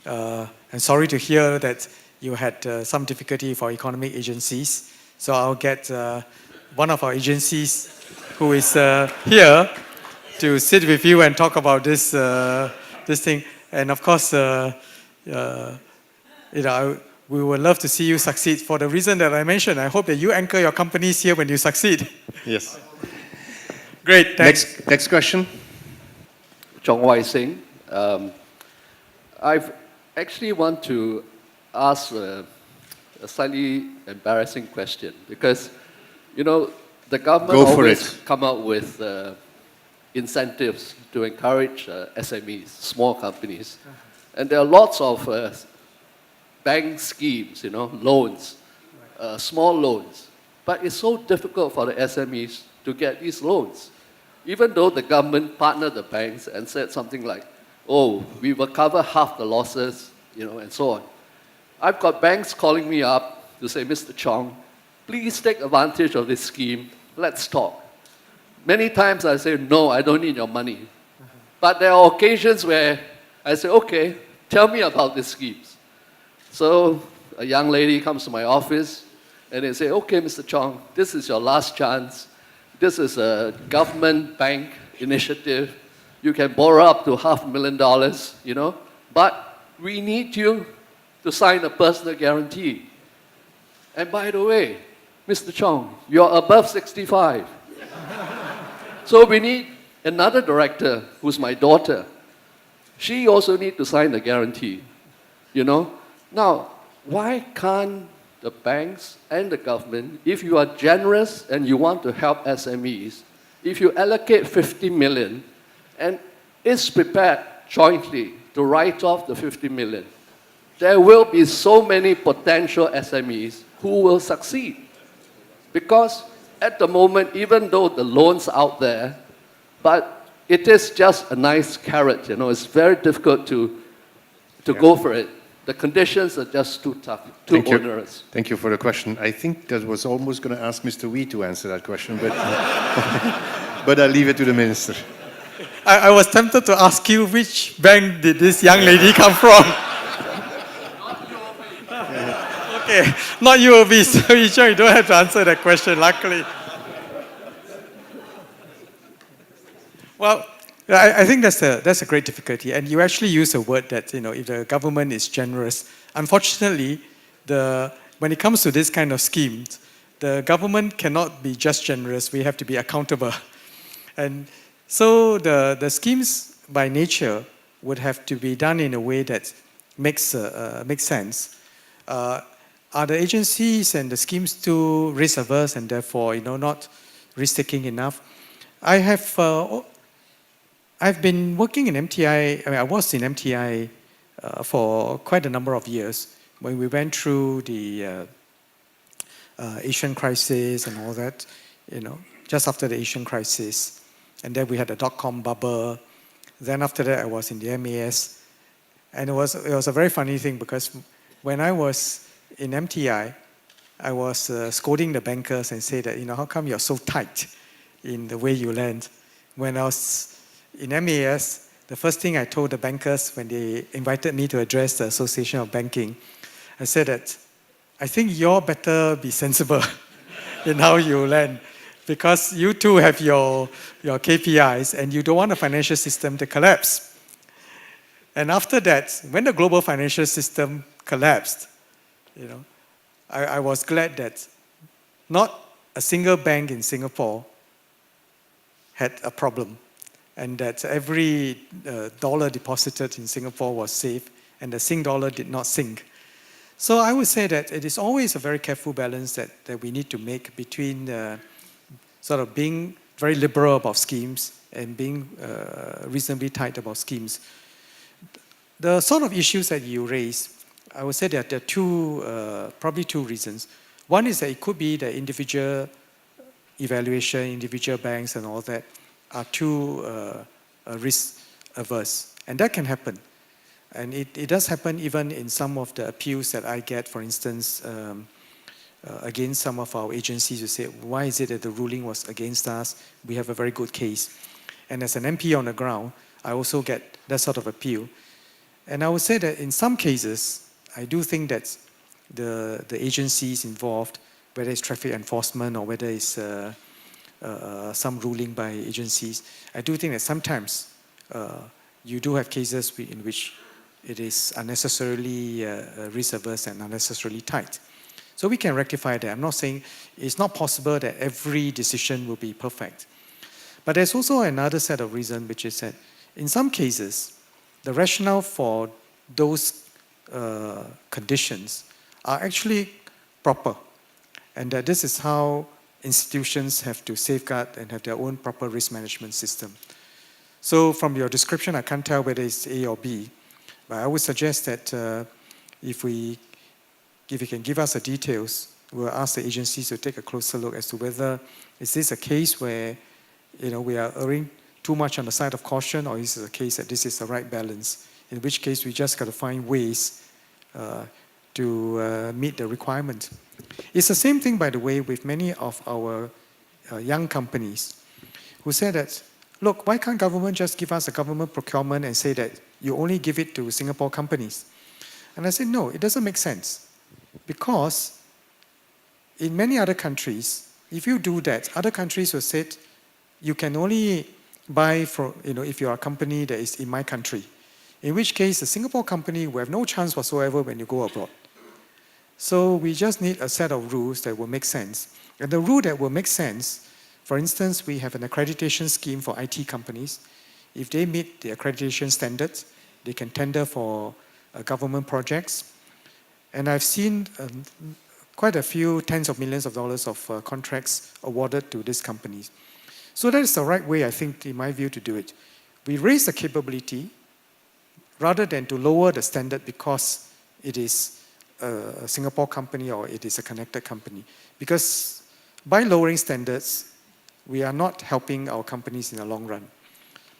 And sorry to hear that you had some difficulty for economic agencies. So I'll get one of our agencies who is here to sit with you and talk about this thing. And of course, we would love to see you succeed for the reason that I mentioned. I hope that you anchor your companies here when you succeed. Yes. Great, thanks. Next question. Chong Wai Sing. I actually want to ask a slightly embarrassing question, because, the government always come out with incentives to encourage SMEs, small companies. And there are lots of bank schemes, loans, small loans. But it's so difficult for the SMEs to get these loans. Even though the government partnered the banks and said something like, oh, we will cover half the losses, and so on. I've got banks calling me up to say, Mr. Chong, please take advantage of this scheme. Let's talk. Many times I say, no, I don't need your money. But there are occasions where I say, okay, tell me about these schemes. So a young lady comes to my office. And they say, okay, Mr. Chong, this is your last chance. This is a government bank initiative. You can borrow up to $500,000, you know, but we need you to sign a personal guarantee. And by the way, Mr. Chong, you're above 65. So we need another director, who's my daughter. She also needs to sign the guarantee, you know. Now, why can't the banks and the government, if you are generous and you want to help SMEs, if you allocate 50 million and is prepared jointly to write off the 50 million, there will be so many potential SMEs who will succeed. Because at the moment, even though the loans are out there, but it is just a nice carrot, you know, it's very difficult to go for it. The conditions are just too tough, too onerous. Thank you for the question. I think that was almost going to ask Mr. Wee to answer that question, but, but I'll leave it to the minister. I was tempted to ask you which bank did this young lady come from? Okay, not UOB, so you don't have to answer that question, luckily. Well, I think that's a great difficulty, and you actually use a word that, you know, if the government is generous. Unfortunately, when it comes to this kind of schemes, the government cannot be just generous. We have to be accountable, and so the schemes by nature would have to be done in a way that makes sense. Are the agencies and the schemes too risk averse and therefore, you know, not risk taking enough? I've been working in MTI. I was in MTI for quite a number of years when we went through the Asian crisis and all that, you know, just after the Asian crisis. And then we had the dot-com bubble. Then after that, I was in the MAS. And it was a very funny thing because when I was in MTI, I was scolding the bankers and say that, you know, how come you're so tight in the way you lend? When I was in MAS, the first thing I told the bankers when they invited me to address the Association of Banking, I said that, I think you're better be sensible in how you lend because you too have your KPIs and you don't want the financial system to collapse. And after that, when the global financial system collapsed, you know, I was glad that not a single bank in Singapore had a problem, and that every dollar deposited in Singapore was safe, and the Sing dollar did not sink. So I would say that it is always a very careful balance that we need to make between sort of being very liberal about schemes and being reasonably tight about schemes. The sort of issues that you raise, I would say that there are probably two reasons. One is that it could be the individual evaluation, individual banks and all that are too risk averse. And that can happen. And it does happen even in some of the appeals that I get, for instance, against some of our agencies who say, why is it that the ruling was against us? We have a very good case. And as an MP on the ground, I also get that sort of appeal. And I would say that in some cases, I do think that the agencies involved, whether it's traffic enforcement or whether it's some ruling by agencies, I do think that sometimes you do have cases in which it is unnecessarily risk-averse and unnecessarily tight. So we can rectify that. I'm not saying it's not possible that every decision will be perfect. But there's also another set of reasons, which is that in some cases, the rationale for those conditions are actually proper, and that this is how institutions have to safeguard and have their own proper risk management system. So from your description, I can't tell whether it's A or B, but I would suggest that if you can give us the details, we'll ask the agencies to take a closer look as to whether is this a case where, you know, we are erring too much on the side of caution, or is it a case that this is the right balance? In which case, we just got to find ways to meet the requirement. It's the same thing, by the way, with many of our young companies who say that, look, why can't government just give us a government procurement and say that you only give it to Singapore companies? And I said, no, it doesn't make sense. Because in many other countries, if you do that, other countries will say you can only buy from, if you are a company that is in my country, in which case a Singapore company will have no chance whatsoever when you go abroad. So we just need a set of rules that will make sense. And the rule that will make sense, for instance, we have an accreditation scheme for IT companies. If they meet the accreditation standards, they can tender for government projects. And I've seen quite a few tens of millions of dollars of contracts awarded to these companies. So that is the right way, I think, in my view, to do it. We raise the capability rather than to lower the standard because it is a Singapore company or it is a connected company. Because by lowering standards, we are not helping our companies in the long run.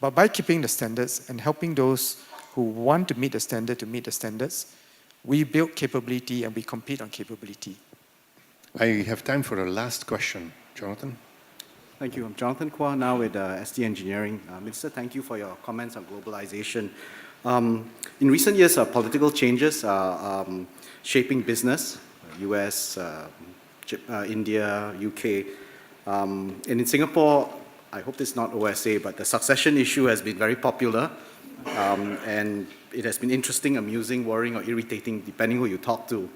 But by keeping the standards and helping those who want to meet the standard to meet the standards, we build capability and we compete on capability. I have time for a last question. Jonathan? Thank you. I'm Jonathan Kwon, now with SD Engineering. Minister, thank you for your comments on globalization. In recent years, political changes are shaping business, US, India, UK. And in Singapore, I hope it's not OSA, but the succession issue has been very popular. And it has been interesting, amusing, worrying, or irritating, depending who you talk to.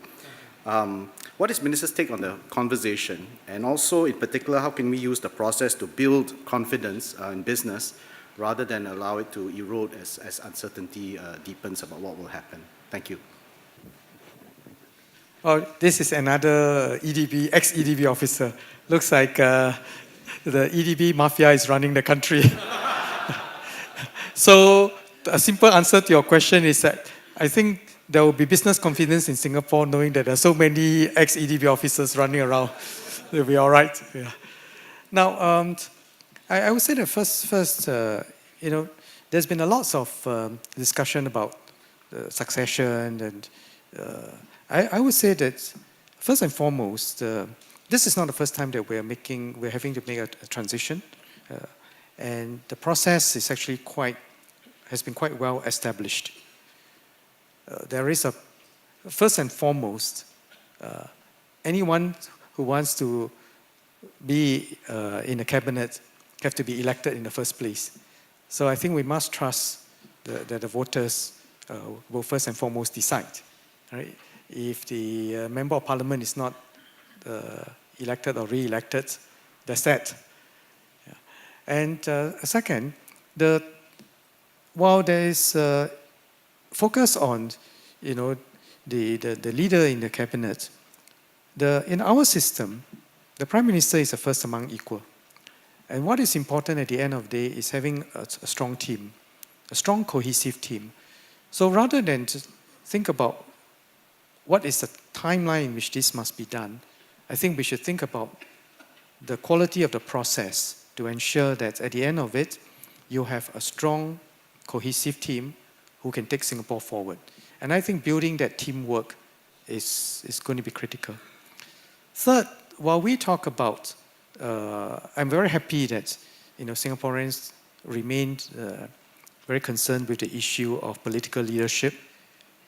What is Minister's take on the conversation? And also, in particular, how can we use the process to build confidence in business rather than allow it to erode as uncertainty deepens about what will happen? Thank you. Oh, this is another EDB, ex-EDB officer. Looks like the EDB mafia is running the country. So a simple answer to your question is that I think there will be business confidence in Singapore knowing that there are so many ex-EDB officers running around. They'll be all right. Yeah. Now, I would say that first, there's been a lot of discussion about succession, and I would say that first and foremost, this is not the first time that we're having to make a transition, and the process is actually has been quite well established. There is first and foremost, anyone who wants to be in a cabinet have to be elected in the first place. So I think we must trust that the voters will first and foremost decide. Right? If the member of parliament is not elected or re-elected, that's that. Yeah. And second, while there is focus on, the leader in the cabinet, in our system, the prime minister is the first among equal. And what is important at the end of the day is having a strong team, a strong cohesive team. So rather than to think about what is the timeline in which this must be done, I think we should think about the quality of the process to ensure that at the end of it, you have a strong, cohesive team who can take Singapore forward. And I think building that teamwork is going to be critical. Third, while we talk about, I'm very happy that Singaporeans remained very concerned with the issue of political leadership.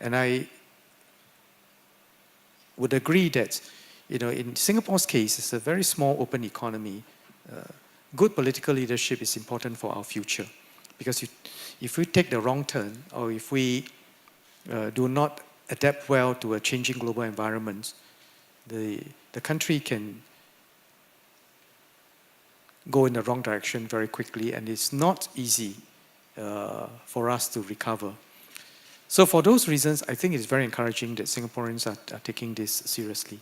And I would agree that in Singapore's case, it's a very small open economy. Good political leadership is important for our future. Because if we take the wrong turn, or if we do not adapt well to a changing global environment, the country can go in the wrong direction very quickly, and it's not easy for us to recover. So for those reasons, I think it's very encouraging that Singaporeans are taking this seriously.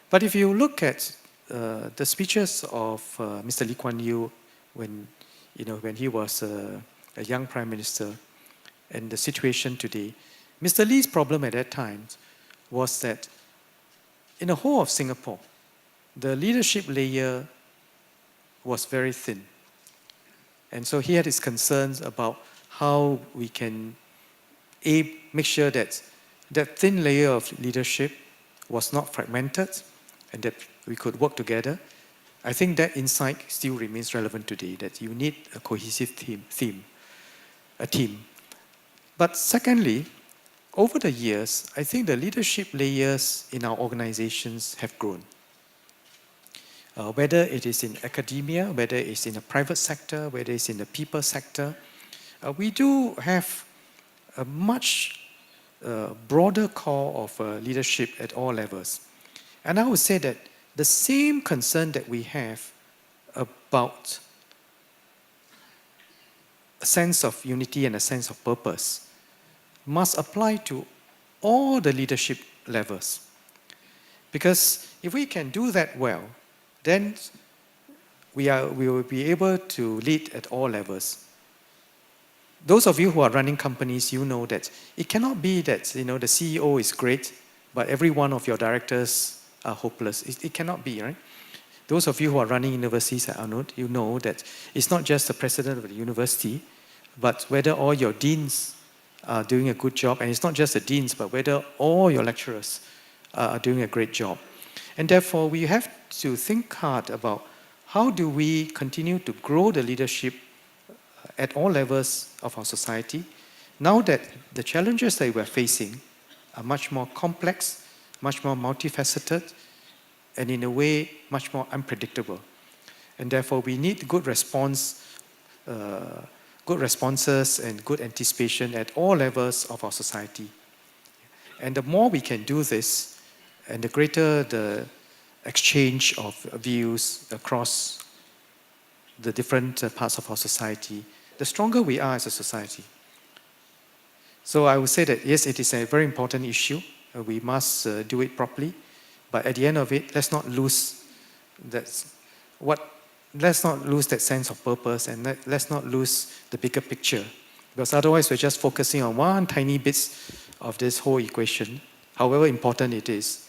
But if you look at the speeches of Mr. Lee Kuan Yew when he was a young prime minister, and the situation today, Mr. Lee's problem at that time was that in the whole of Singapore, the leadership layer was very thin. And so he had his concerns about how we can make sure that that thin layer of leadership was not fragmented and that we could work together. I think that insight still remains relevant today, that you need a cohesive team. But secondly, over the years, I think the leadership layers in our organizations have grown. whether it is in academia, whether it's in the private sector, whether it's in the people sector. We do have a much broader core of leadership at all levels. And I would say that the same concern that we have about a sense of unity and a sense of purpose must apply to all the leadership levels. Because if we can do that well, then we will be able to lead at all levels. Those of you who are running companies, you know that it cannot be that the CEO is great, but every one of your directors are hopeless. It cannot be, right? Those of you who are running universities at Arnoud, you know that it's not just the president of the university, but whether all your deans are doing a good job, and it's not just the deans, but whether all your lecturers are doing a great job. And therefore, we have to think hard about how do we continue to grow the leadership at all levels of our society, now that the challenges that we're facing are much more complex, much more multifaceted, and in a way, much more unpredictable. And therefore, we need good responses and good anticipation at all levels of our society. And the more we can do this, and the greater the exchange of views across the different parts of our society, the stronger we are as a society. So I would say that yes, it is a very important issue. We must do it properly. But at the end of it, let's not lose that sense of purpose, and let's not lose the bigger picture. Because otherwise we're just focusing on one tiny bit of this whole equation. However important it is,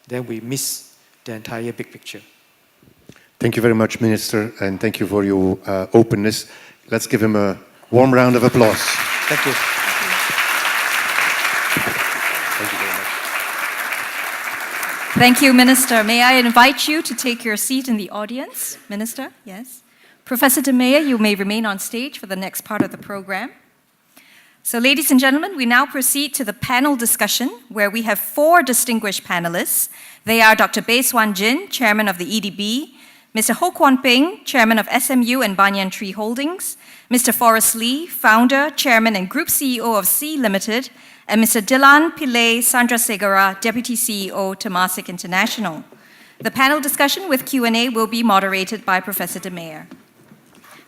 then we miss the entire big picture. Thank you very much, Minister, and thank you for your openness. Let's give him a warm round of applause. Thank you. Thank you very much. Thank you, Minister. May I invite you to take your seat in the audience? Minister, yes. Professor de Meyer, you may remain on stage for the next part of the program. So, ladies and gentlemen, we now proceed to the panel discussion, where we have 4 distinguished panelists. They are Dr. Won-Jin, Chairman of the EDB, Mr. Hawkin, Chairman of SMU and Banyan Tree Holdings, Mr. Forrest Lee, Founder, Chairman and Group CEO of Sea Limited, and Mr. Dilhan, Pillay, Sandrasegara, Deputy CEO, Temasek International. The panel discussion with Q&A will be moderated by Professor de Meyer.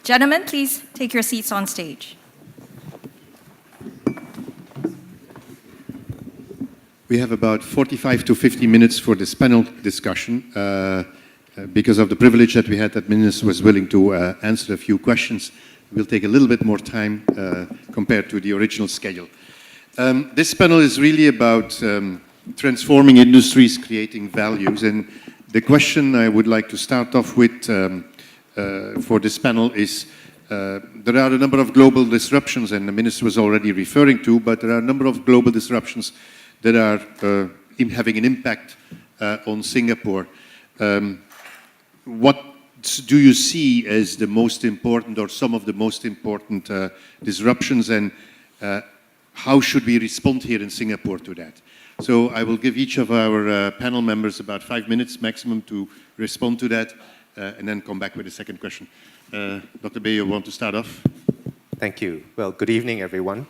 Gentlemen, please take your seats on stage. We have about 45 to 50 minutes for this panel discussion. Because of the privilege that we had, that Minister was willing to answer a few questions. We'll take a little bit more time compared to the original schedule. This panel is really about transforming industries, creating values. And the question I would like to start off with for this panel is, there are a number of global disruptions, and the Minister was already referring to, but there are a number of global disruptions that are having an impact on Singapore. What do you see as the most important, or some of the most important disruptions, and how should we respond here in Singapore to that? So I will give each of our panel members about 5 minutes maximum to respond to that, and then come back with a second question. Dr. Bay, you want to start off? Thank you. Well, good evening, everyone.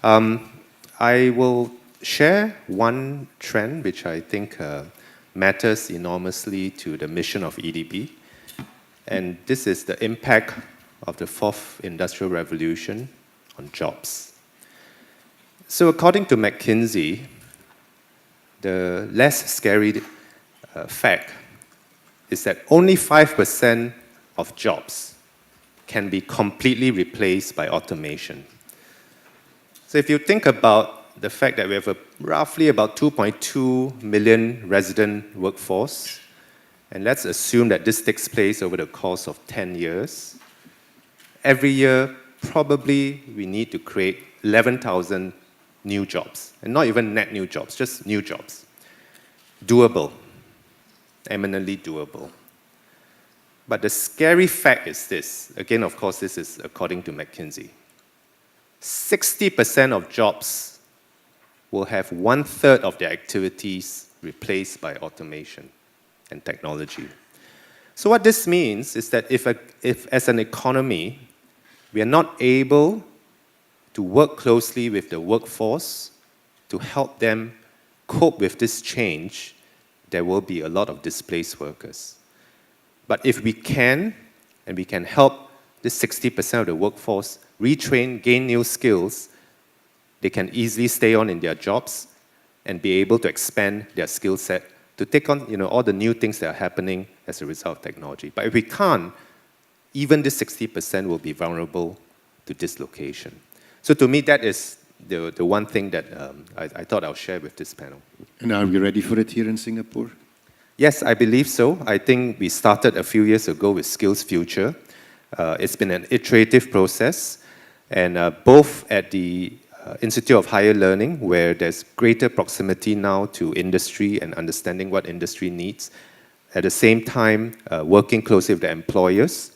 I will share one trend which I think matters enormously to the mission of EDB. And this is the impact of the 4th Industrial Revolution on jobs. So according to Mckinsey, the less scary fact is that only 5% of jobs can be completely replaced by automation. So if you think about the fact that we have roughly about 2.2 million resident workforce, and let's assume that this takes place over the course of 10 years. Every year, probably we need to create 11,000 new jobs, and not even net new jobs, just new jobs. Doable, eminently doable. But the scary fact is this, again, of course, this is according to McKinsey. 60% of jobs will have 1/3 of their activities replaced by automation and technology. So what this means is that if as an economy, we are not able to work closely with the workforce to help them cope with this change, there will be a lot of displaced workers. But if we can, and we can help this 60% of the workforce retrain, gain new skills, they can easily stay on in their jobs and be able to expand their skill set to take on all the new things that are happening as a result of technology. But if we can't, even this 60% will be vulnerable to dislocation. So to me, that is the one thing that I thought I'll share with this panel. And are we ready for it here in Singapore? Yes, I believe so. I think we started a few years ago with Skills Future. It's been an iterative process, and both at the Institute of Higher Learning, where there's greater proximity now to industry and understanding what industry needs. At the same time, working closely with the employers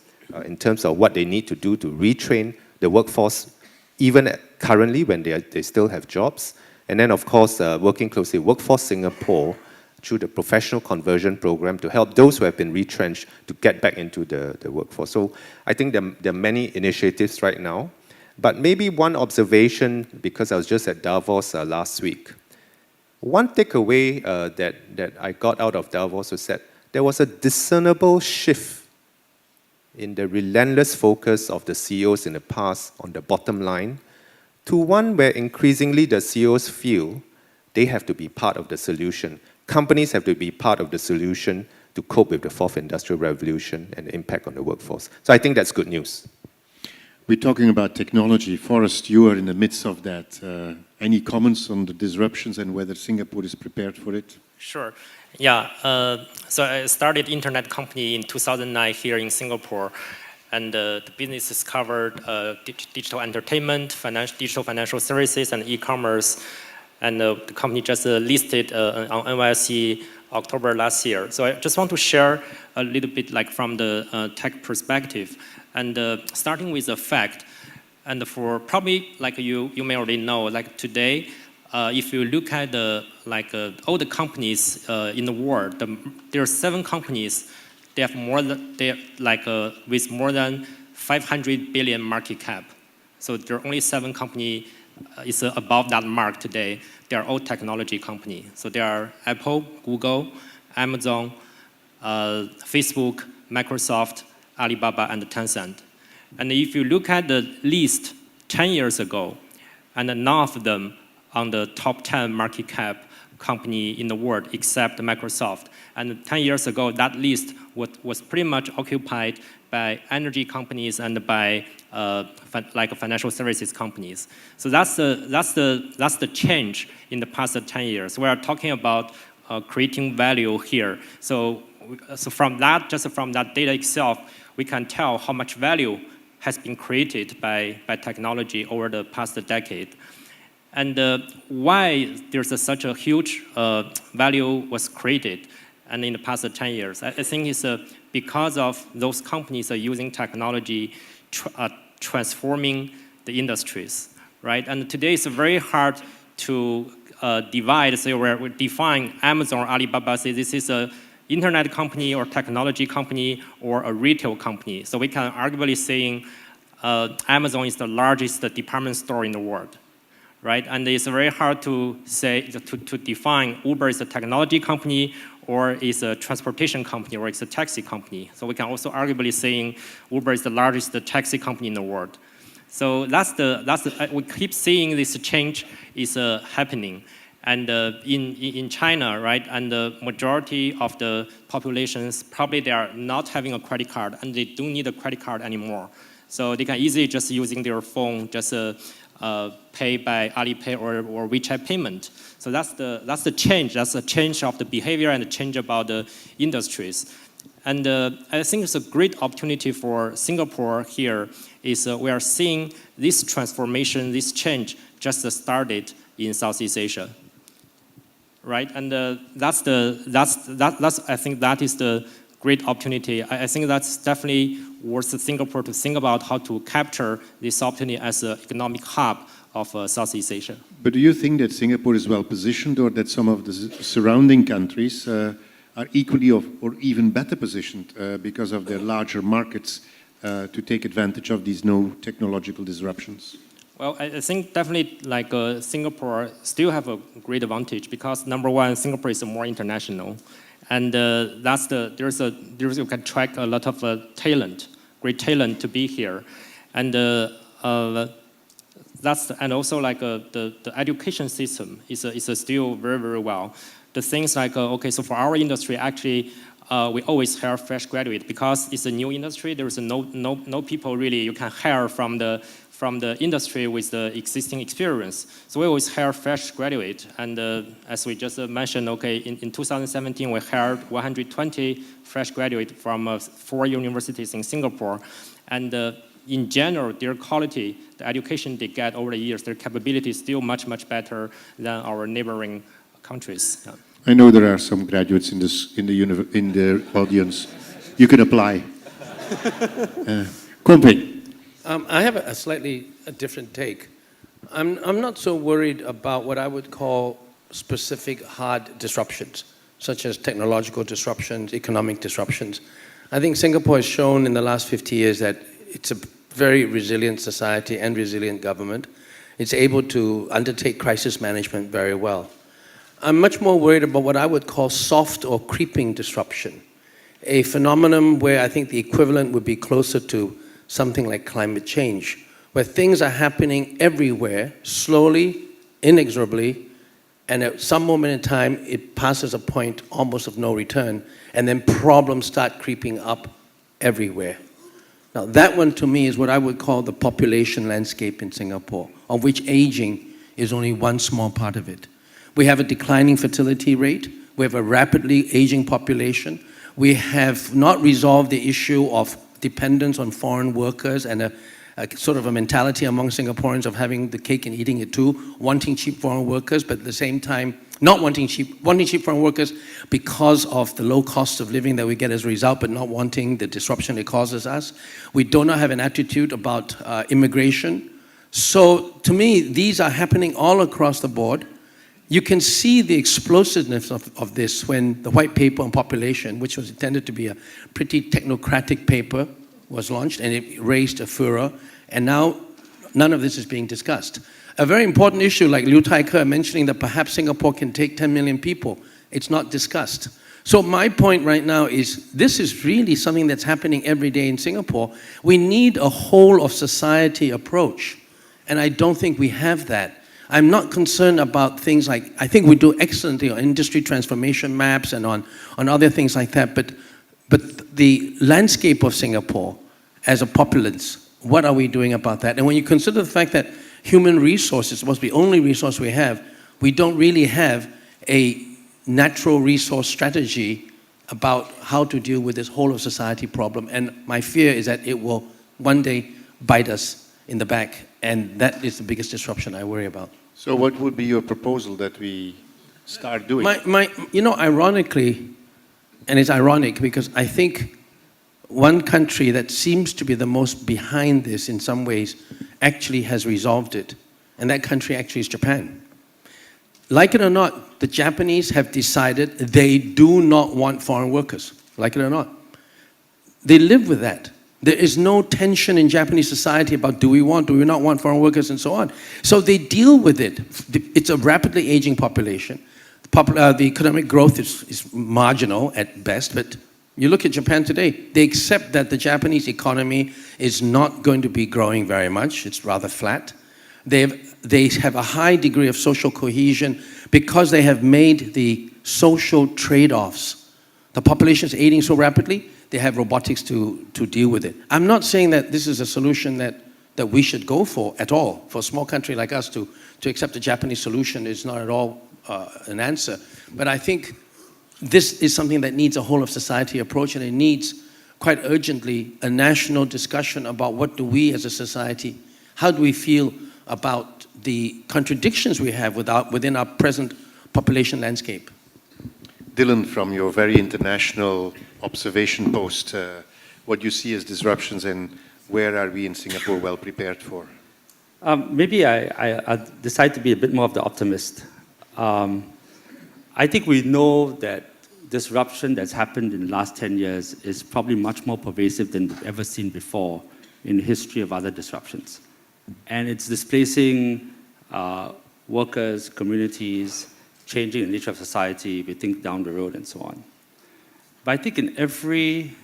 in terms of what they need to do to retrain the workforce, even currently when they still have jobs. And then, of course, working closely with Workforce Singapore through the professional conversion program to help those who have been retrenched to get back into the workforce. So I think there are many initiatives right now. But maybe one observation, because I was just at Davos last week. One takeaway that I got out of Davos was that there was a discernible shift in the relentless focus of the CEOs in the past on the bottom line to one where increasingly the CEOs feel they have to be part of the solution. Companies have to be part of the solution to cope with the fourth industrial revolution and the impact on the workforce. So I think that's good news. We're talking about technology. Forrest, you are in the midst of that. Any comments on the disruptions and whether Singapore is prepared for it? Sure. Yeah. So I started internet company in 2009 here in Singapore, and the business is covered digital entertainment, digital financial services, and e-commerce. And the company just listed on NYSE October last year. So I just want to share a little bit from the tech perspective. And starting with the fact, and for probably you may already know, today, if you look at all the companies in the world, there are 7 companies. They have with more than 500 billion market cap. So there are only 7 companies is above that mark today. They are all technology companies. So they are Apple, Google, Amazon, Facebook, Microsoft, Alibaba, and Tencent. And if you look at the list 10 years ago, and none of them on the top 10 market cap company in the world except Microsoft. And 10 years ago, that list was pretty much occupied by energy companies and by financial services companies. So that's the change in the past 10 years. We are talking about creating value here. So from that, just from that data itself, we can tell how much value has been created by technology over the past decade. And why there's such a huge value was created and in the past 10 years. I think it's because of those companies are using technology, transforming the industries, right? And today it's very hard to divide, say we define Amazon or Alibaba, say this is a internet company or technology company or a retail company. So we can arguably saying Amazon is the largest department store in the world, right? And it's very hard to say, to define Uber is a technology company or is a transportation company or it's a taxi company. So we can also arguably saying Uber is the largest taxi company in the world. So we keep seeing this change is happening. And in China, right, and the majority of the populations, probably they are not having a credit card and they don't need a credit card anymore. So they can easily just using their phone, just pay by Alipay or WeChat payment. So that's the change. That's a change of the behavior and the change about the industries. And I think it's a great opportunity for Singapore here is we are seeing this transformation, this change just started in Southeast Asia. Right, and I think that is the great opportunity. I think that's definitely worth Singapore to think about how to capture this opportunity as an economic hub of Southeast Asia. But do you think that Singapore is well positioned or that some of the surrounding countries are equally or even better positioned because of their larger markets to take advantage of these new technological disruptions? Well, I think definitely like Singapore still have a great advantage because number one, Singapore is more international, and you can attract a lot of talent, great talent to be here, and and also like the education system is still very, very well. The things like okay, so for our industry actually. We always hire fresh graduate because it's a new industry. There is no people really you can hire from the industry with the existing experience. So we always hire fresh graduate. And as we just mentioned, okay, in 2017 we hired 120 fresh graduate from 4 universities in Singapore, and in general, their quality, the education they get over the years, their capability is still much better than our neighboring countries. Yeah. I know there are some graduates in the audience. You can apply. Kwon. I have a slightly different take. I'm not so worried about what I would call specific hard disruptions, such as technological disruptions, economic disruptions. I think Singapore has shown in the last 50 years that it's a very resilient society and resilient government. It's able to undertake crisis management very well. I'm much more worried about what I would call soft or creeping disruption, a phenomenon where I think the equivalent would be closer to something like climate change, where things are happening everywhere, slowly, inexorably, and at some moment in time, it passes a point almost of no return, and then problems start creeping up everywhere. Now, that one to me is what I would call the population landscape in Singapore, of which aging is only one small part of it. We have a declining fertility rate. We have a rapidly aging population. We have not resolved the issue of dependence on foreign workers and a sort of a mentality among Singaporeans of having the cake and eating it too, wanting cheap foreign workers, but at the same time, not wanting cheap foreign workers because of the low cost of living that we get as a result, but not wanting the disruption it causes us. We do not have an attitude about immigration. So to me, these are happening all across the board. You can see the explosiveness of this when the white paper on population, which was intended to be a pretty technocratic paper, was launched, and it raised a furor, and now none of this is being discussed. A very important issue like Liu Tai-ke mentioning that perhaps Singapore can take 10 million people, it's not discussed. So my point right now is this is really something that's happening every day in Singapore. We need a whole of society approach, and I don't think we have that. I'm not concerned about things like, I think we do excellently on industry transformation maps and on other things like that, but the landscape of Singapore as a populace, what are we doing about that? And when you consider the fact that human resources is supposed to be the only resource we don't really have a natural resource strategy about how to deal with this whole of society problem. And my fear is that it will one day bite us in the back, and that is the biggest disruption I worry about. So what would be your proposal that we start doing? Ironically, and it's ironic because I think one country that seems to be the most behind this in some ways actually has resolved it, and that country actually is Japan. Like it or not, the Japanese have decided they do not want foreign workers, like it or not. They live with that. There is no tension in Japanese society about do we not want foreign workers and so on. So they deal with it. It's a rapidly aging population. The economic growth is marginal at best, but you look at Japan today, they accept that the Japanese economy is not going to be growing very much. It's rather flat. They have a high degree of social cohesion because they have made the social trade-offs. The population is aging so rapidly, they have robotics to deal with it. I'm not saying that this is a solution that we should go for at all. For a small country like us to accept the Japanese solution is not at all an answer. But I think this is something that needs a whole of society approach, and it needs quite urgently a national discussion about what do we as a society, how do we feel about the contradictions we have within our present population landscape. Dhillon, from your very international observation post, what you see as disruptions and where are we in Singapore well prepared for? Maybe I decide to be a bit more of the optimist. I think we know that disruption that's happened in the last 10 years is probably much more pervasive than we've ever seen before in the history of other disruptions. And it's displacing workers, communities, changing the nature of society, we think down the road and so on. But I think in every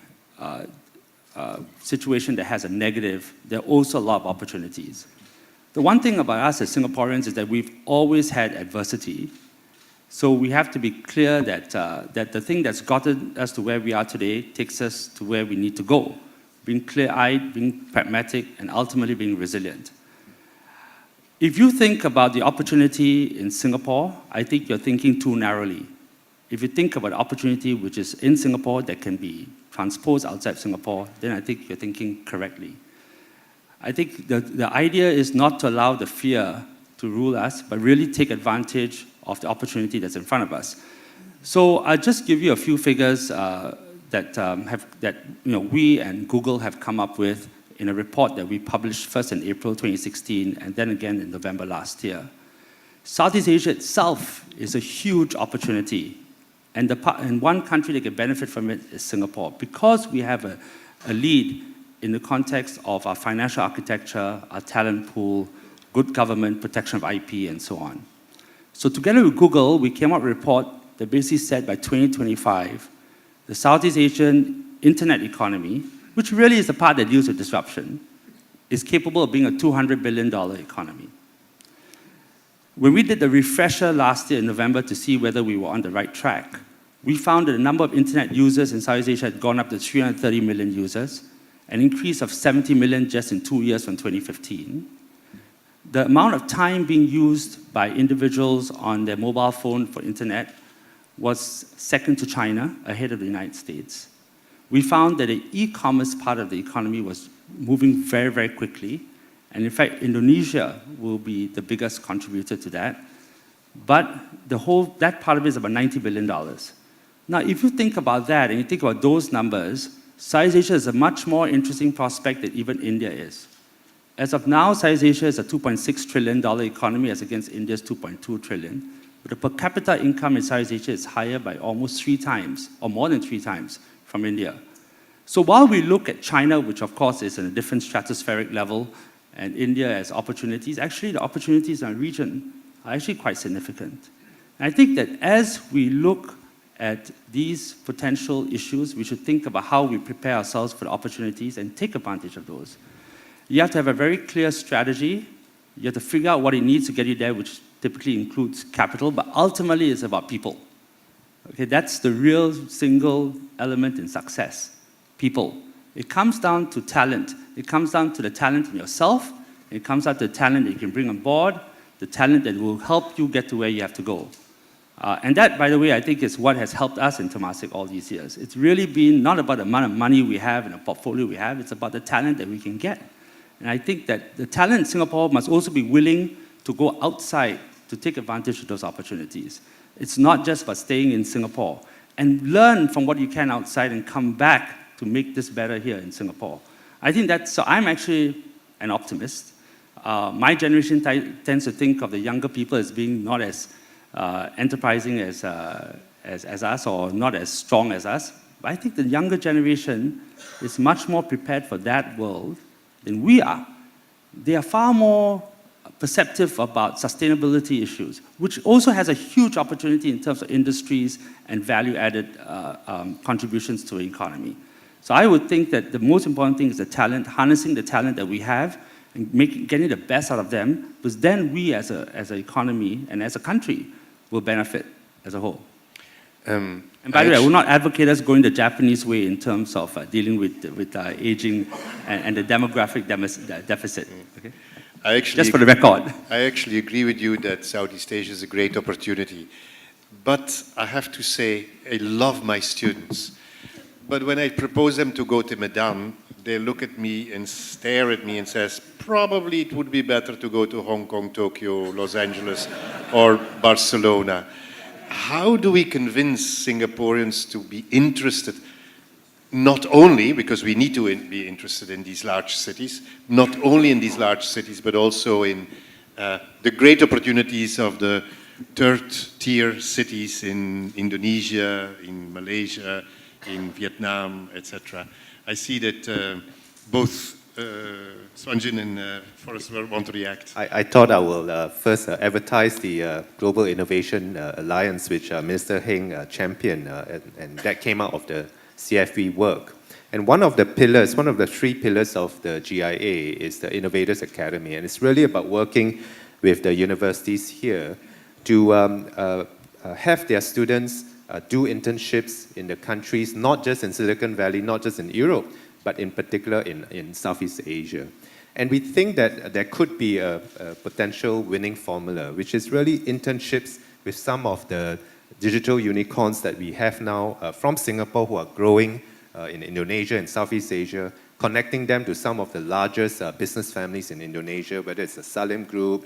situation that has a negative, there are also a lot of opportunities. The one thing about us as Singaporeans is that we've always had adversity. So we have to be clear that, that the thing that's gotten us to where we are today takes us to where we need to go. Being clear-eyed, being pragmatic, and ultimately being resilient. If you think about the opportunity in Singapore, I think you're thinking too narrowly. If you think about opportunity which is in Singapore that can be transposed outside Singapore, then I think you're thinking correctly. I think the idea is not to allow the fear to rule us, but really take advantage of the opportunity that's in front of us. So I'll just give you a few figures that we and Google have come up with in a report that we published first in April 2016 and then again in November last year. Southeast Asia itself is a huge opportunity, and one country that can benefit from it is Singapore, because we have a lead in the context of our financial architecture, our talent pool, good government, protection of IP, and so on. So together with Google, we came up with a report that basically said by 2025, the Southeast Asian internet economy, which really is the part that deals with disruption, is capable of being a $200 billion economy. When we did the refresher last year in November to see whether we were on the right track, we found that the number of internet users in Southeast Asia had gone up to 330 million users, an increase of 70 million just in 2 years from 2015. The amount of time being used by individuals on their mobile phone for internet was second to China, ahead of the United States. We found that the e-commerce part of the economy was moving very, very quickly. And in fact, Indonesia will be the biggest contributor to that. But that part of it is about $90 billion. Now, if you think about that and you think about those numbers, Southeast Asia is a much more interesting prospect than even India is. As of now, Southeast Asia is a $2.6 trillion economy as against India's $2.2 trillion. But the per capita income in Southeast Asia is higher by almost 3 times, or more than 3 times, from India. So while we look at China, which of course is in a different stratospheric level, and India as opportunities, actually the opportunities in our region are actually quite significant. And I think that as we look at these potential issues, we should think about how we prepare ourselves for the opportunities and take advantage of those. You have to have a very clear strategy. You have to figure out what it needs to get you there, which typically includes capital, but ultimately it's about people. Okay, that's the real single element in success, people. It comes down to talent. It comes down to the talent in yourself. It comes down to the talent that you can bring on board, the talent that will help you get to where you have to go. And that, by the way, I think is what has helped us in Temasek all these years. It's really been not about the amount of money we have and the portfolio we have, it's about the talent that we can get. And I think that the talent in Singapore must also be willing to go outside to take advantage of those opportunities. It's not just about staying in Singapore. And learn from what you can outside and come back to make this better here in Singapore. I think that's, so I'm actually an optimist. My generation tends to think of the younger people as being not as enterprising as us or not as strong as us. But I think the younger generation is much more prepared for that world than we are. They are far more perceptive about sustainability issues, which also has a huge opportunity in terms of industries and value-added contributions to the economy. So I would think that the most important thing is the talent, harnessing the talent that we have and getting the best out of them, because then we as an economy and as a country will benefit as a whole. And by the way, I will not advocate us going the Japanese way in terms of dealing with aging and the demographic deficit. Okay? Just for the record. I actually agree with you that Southeast Asia is a great opportunity. But I have to say, I love my students. But when I propose them to go to Medan, they look at me and stare at me and says, probably it would be better to go to Hong Kong, Tokyo, Los Angeles, or Barcelona. How do we convince Singaporeans to be interested, not only, because we need to be interested in these large cities, not only in these large cities, but also in the great opportunities of the third-tier cities in Indonesia, in Malaysia, in Vietnam, etc. I see that both Won-Jin and Forrest want to react. I thought I will first advertise the Global Innovation Alliance, which Minister Heng championed, and that came out of the CFV work. And one of the pillars, one of the 3 pillars of the GIA is the Innovators Academy, and it's really about working with the universities here to have their students do internships in the countries, not just in Silicon Valley, not just in Europe, but in particular in Southeast Asia. And we think that there could be a potential winning formula, which is really internships with some of the digital unicorns that we have now from Singapore who are growing in Indonesia and Southeast Asia, connecting them to some of the largest business families in Indonesia, whether it's the Salim Group,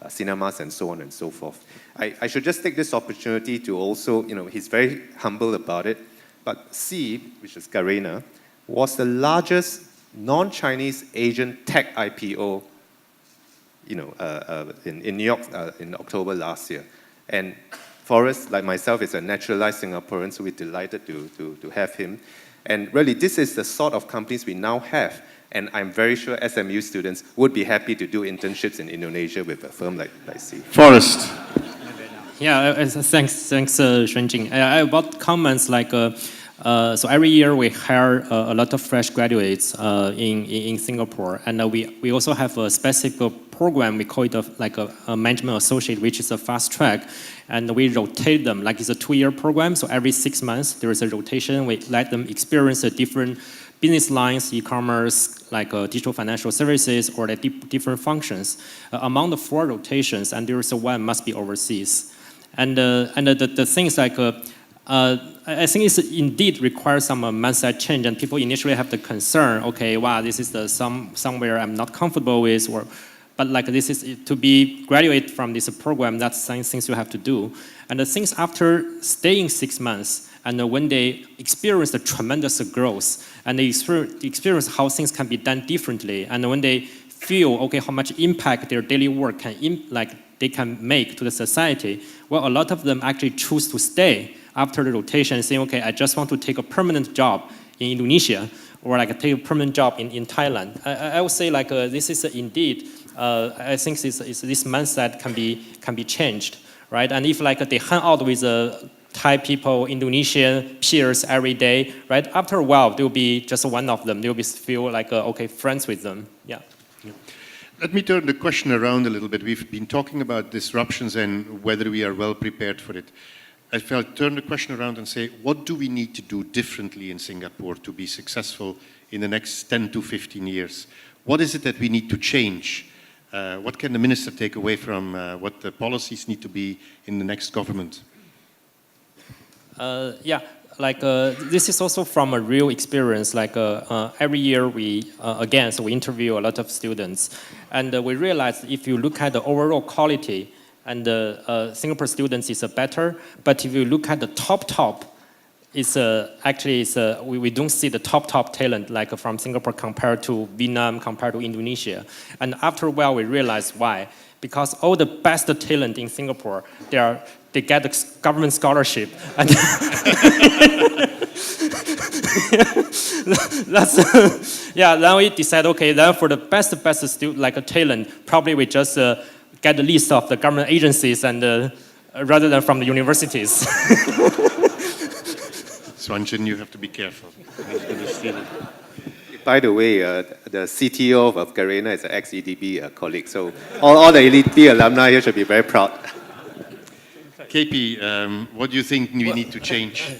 cinemas and so on and so forth. I should just take this opportunity to also, he's very humble about it, but C, which is Garena, was the largest non-Chinese Asian tech IPO, in New York in October last year. And Forrest, like myself, is a naturalized Singaporean, so we're delighted to have him. And really, this is the sort of companies we now have. And I'm very sure SMU students would be happy to do internships in Indonesia with a firm like C. Forrest. Yeah, thanks, Won-Jin. About comments like, so every year we hire a lot of fresh graduates in Singapore, and we also have a specific program. We call it a management associate, which is a fast track, and we rotate them like it's a 2-year program. So every 6 months there is a rotation. We let them experience a different business lines, e-commerce, like digital financial services, or the different functions. Among the 4 rotations, and there is one must be overseas. And the things like, I think it indeed requires some mindset change, and people initially have the concern, okay, wow, this is somewhere I'm not comfortable with, but like this is to be graduate from this program, that's things you have to do. And the things after staying 6 months, and when they experience the tremendous growth, and they experience how things can be done differently, and when they feel, okay, how much impact their daily work they can make to the society, well, a lot of them actually choose to stay after the rotation, saying, okay, I just want to take a permanent job in Indonesia, or take a permanent job in Thailand. I would say this is indeed, I think this mindset can be changed, right? And if they hang out with Thai people, Indonesian peers every day, right? After a while, they'll be just one of them. They'll feel okay, friends with them. Yeah. Let me turn the question around a little bit. We've been talking about disruptions and whether we are well prepared for it. I'll turn the question around and say, what do we need to do differently in Singapore to be successful in the next 10 to 15 years? What is it that we need to change? What can the minister take away from what the policies need to be in the next government? This is also from a real experience. Every year we interview a lot of students, and we realize if you look at the overall quality, and Singapore students is better, but if you look at the top, we don't see the top talent from Singapore compared to Vietnam, compared to Indonesia. And after a while we realize why. Because all the best talent in Singapore, they get a government scholarship. And then we decide, okay, then for the best student, talent, probably we just get the list of the government agencies and rather than from the universities. Won-Jin, you have to be careful. By the way, the CTO of Garena is an ex-EDB colleague, so all the EDB alumni here should be very proud. KP, what do you think we need to change?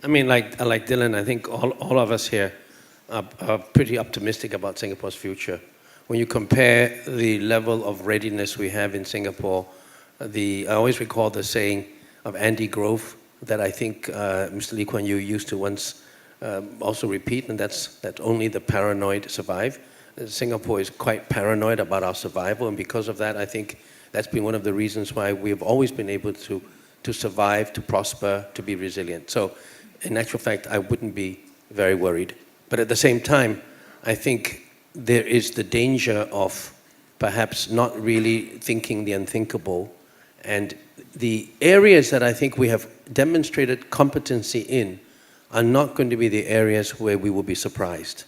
I mean, like Dhillon, I think all of us here are pretty optimistic about Singapore's future. When you compare the level of readiness we have in Singapore, I always recall the saying of Andy Grove that I think Mr. Lee Kuan Yew used to once also repeat, and that's that only the paranoid survive. Singapore is quite paranoid about our survival, and because of that, I think that's been one of the reasons why we've always been able to survive, to prosper, to be resilient. So, in actual fact, I wouldn't be very worried. But at the same time, I think there is the danger of perhaps not really thinking the unthinkable And the areas that I think we have demonstrated competency in are not going to be the areas where we will be surprised.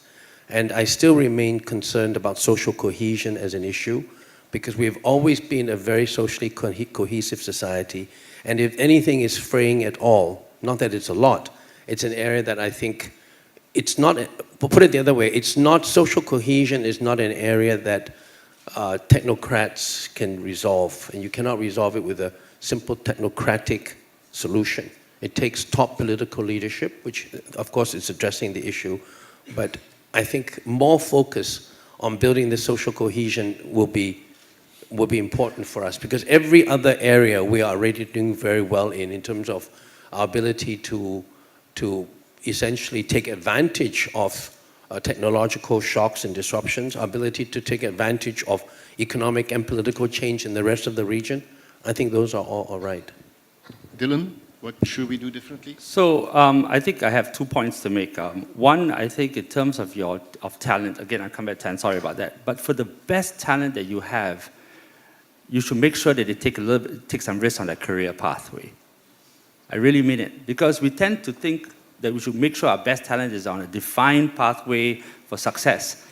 And I still remain concerned about social cohesion as an issue, because we have always been a very socially cohesive society. And if anything is fraying at all, not that it's a lot, it's an area that I think it's not, put it the other way, it's not, social cohesion is not an area that technocrats can resolve, and you cannot resolve it with a simple technocratic solution. It takes top political leadership, which of course is addressing the issue, but I think more focus on building the social cohesion will be important for us, because every other area we are already doing very well in terms of our ability to essentially take advantage of technological shocks and disruptions, our ability to take advantage of economic and political change in the rest of the region. I think those are all right. Dhillon, what should we do differently? So I think I have 2 points to make. One, I think in terms of talent, again, I come back to talent, sorry about that, but for the best talent that you have, you should make sure that they take some risk on that career pathway. I really mean it, because we tend to think that we should make sure our best talent is on a defined pathway for success.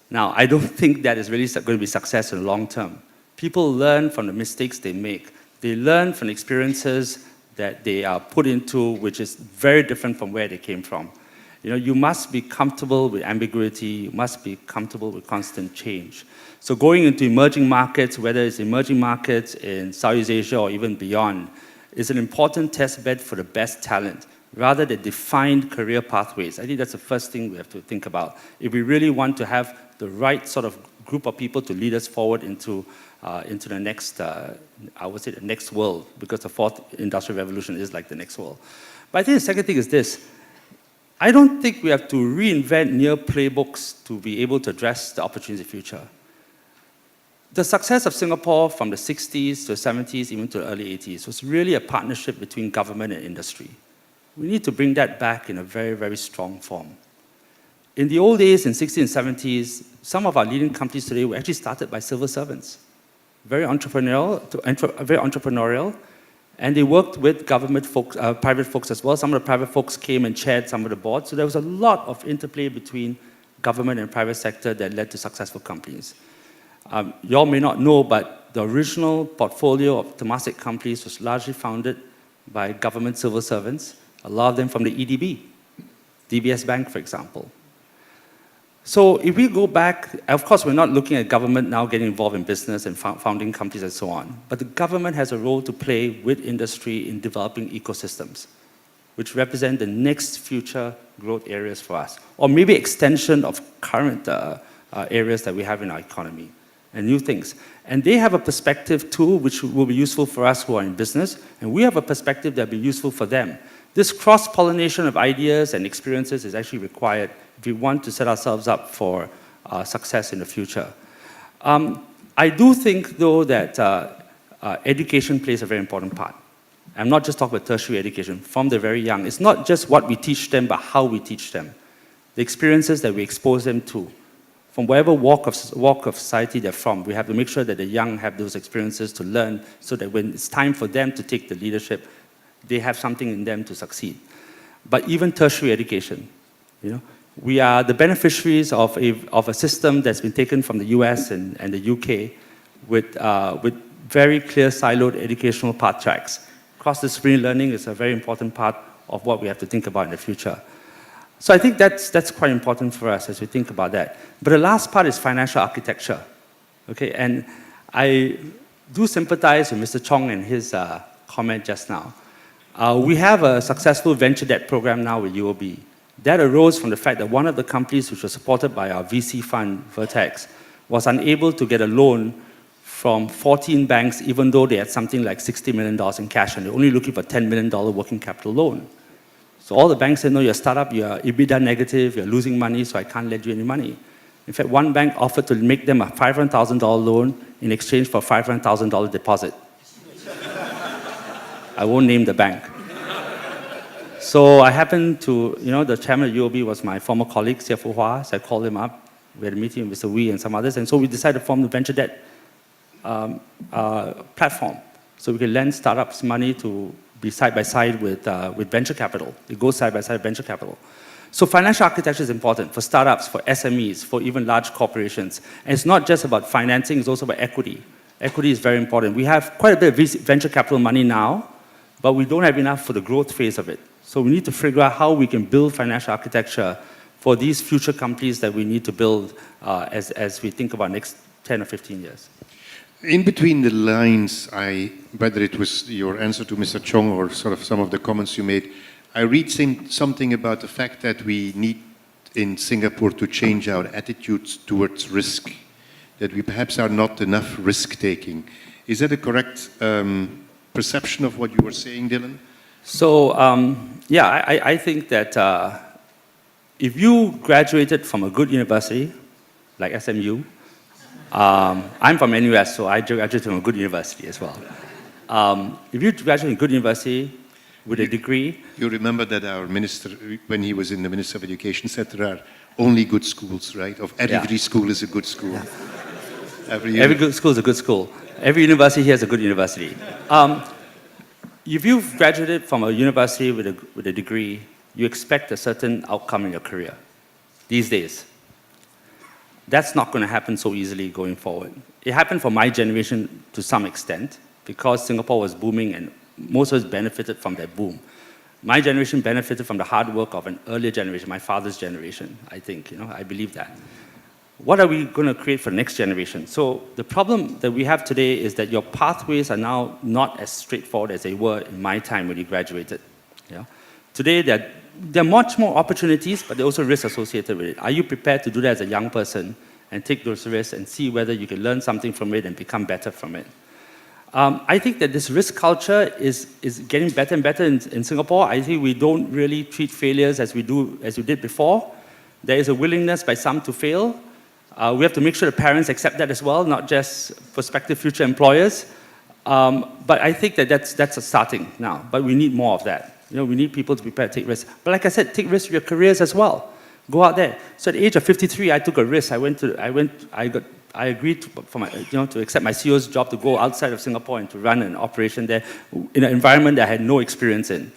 Now, I don't think that is really going to be success in the long term. People learn from the mistakes they make. They learn from experiences that they are put into, which is very different from where they came from. You know, you must be comfortable with ambiguity. You must be comfortable with constant change. So going into emerging markets, whether it's emerging markets in Southeast Asia or even beyond, is an important test bed for the best talent, rather than defined career pathways. I think that's the first thing we have to think about. If we really want to have the right sort of group of people to lead us forward into the next, I would say the next world, because the fourth industrial revolution is like the next world. But I think the second thing is this. I don't think we have to reinvent near playbooks to be able to address the opportunities of the future. The success of Singapore from the 60s to the 70s, even to the early 80s, was really a partnership between government and industry. We need to bring that back in a very, very strong form. In the old days, in 60s and 70s, some of our leading companies today were actually started by civil servants. Very entrepreneurial, and they worked with government folks, private folks as well. Some of the private folks came and chaired some of the boards. So there was a lot of interplay between government and private sector that led to successful companies. You all may not know, but the original portfolio of Temasek companies was largely founded by government civil servants, a lot of them from the EDB, DBS Bank, for example. So if we go back, of course, we're not looking at government now getting involved in business and founding companies and so on, but the government has a role to play with industry in developing ecosystems, which represent the next future growth areas for us, or maybe extension of current areas that we have in our economy, and new things. And they have a perspective too, which will be useful for us who are in business, and we have a perspective that will be useful for them. This cross-pollination of ideas and experiences is actually required if we want to set ourselves up for success in the future. I do think, though, that education plays a very important part. I'm not just talking about tertiary education, from the very young. It's not just what we teach them, but how we teach them. The experiences that we expose them to. From whatever walk of society they're from, we have to make sure that the young have those experiences to learn, so that when it's time for them to take the leadership, they have something in them to succeed. But even tertiary education, you know, we are the beneficiaries of a system that's been taken from the US and the UK with very clear siloed educational path tracks. Cross-disciplinary learning is a very important part of what we have to think about in the future. So I think that's quite important for us as we think about that. But the last part is financial architecture. Okay, and I do sympathize with Mr. Chong and his comment just now. We have a successful venture debt program now with UOB. That arose from the fact that one of the companies which was supported by our VC fund, Vertex, was unable to get a loan from 14 banks, even though they had something like $60 million in cash, and they're only looking for $10 million working capital loan. So all the banks said, no, you're a startup, you're EBITDA negative, you're losing money, so I can't lend you any money. In fact, one bank offered to make them a $500,000 loan in exchange for a $500,000 deposit. I won't name the bank. So I happened to, the chairman of UOB was my former colleague, CFO Hua, so I called him up. We had a meeting with Mr. Wee and some others, and so we decided to form the venture debt platform. So we can lend startups money to be side by side with venture capital. It goes side by side with venture capital. So financial architecture is important for startups, for SMEs, for even large corporations. And it's not just about financing, it's also about equity. Equity is very important. We have quite a bit of venture capital money now, but we don't have enough for the growth phase of it. So we need to figure out how we can build financial architecture for these future companies that we need to build as we think about next 10 or 15 years. In between the lines, whether it was your answer to Mr. Chong or sort of some of the comments you made, I read something about the fact that we need in Singapore to change our attitudes towards risk, that we perhaps are not enough risk-taking. Is that a correct perception of what you were saying, Dhillon? So, yeah, I think that if you graduated from a good university, like SMU, I'm from NUS, so I graduated from a good university as well. If you graduate from a good university with a degree... You remember that our minister, when he was in the Minister of Education, said there are only good schools, right? Every school is a good school. Yeah. Every good school is a good school. Every university here is a good university. If you've graduated from a university with a degree, you expect a certain outcome in your career these days. That's not going to happen so easily going forward. It happened for my generation to some extent because Singapore was booming and most of us benefited from that boom. My generation benefited from the hard work of an earlier generation, my father's generation, I think. I believe that. What are we going to create for the next generation? So the problem that we have today is that your pathways are now not as straightforward as they were in my time when you graduated. Yeah? Today, there are much more opportunities, but there are also risks associated with it. Are you prepared to do that as a young person and take those risks and see whether you can learn something from it and become better from it? I think that this risk culture is getting better and better in Singapore. I think we don't really treat failures as we did before. There is a willingness by some to fail. We have to make sure the parents accept that as well, not just prospective future employers. But I think that that's a starting now. But we need more of that. We need people to be prepared to take risks. But like I said, take risks with your careers as well. Go out there. So at the age of 53, I took a risk. I agreed to accept my CEO's job to go outside of Singapore and to run an operation there in an environment that I had no experience in.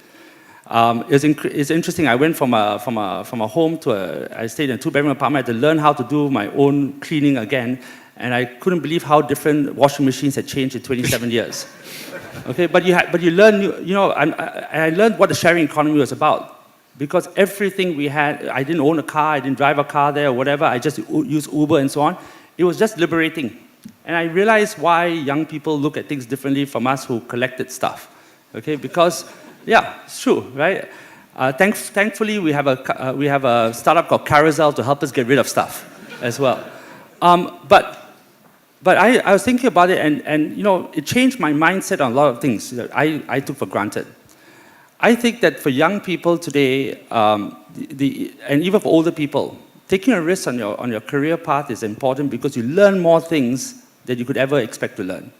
It's interesting. I went from a home to I stayed in a 2-bedroom apartment. I had to learn how to do my own cleaning again, and I couldn't believe how different washing machines had changed in 27 years. Okay, but you learn. I learned what the sharing economy was about. Because everything we had, I didn't own a car, I didn't drive a car there or whatever, I just used Uber and so on. It was just liberating. And I realized why young people look at things differently from us who collected stuff. Okay, because, yeah, it's true, right? Thankfully, we have a startup called Carousel to help us get rid of stuff as well. But I was thinking about it and it changed my mindset on a lot of things that I took for granted. I think that for young people today, and even for older people, taking a risk on your career path is important because you learn more things than you could ever expect to learn.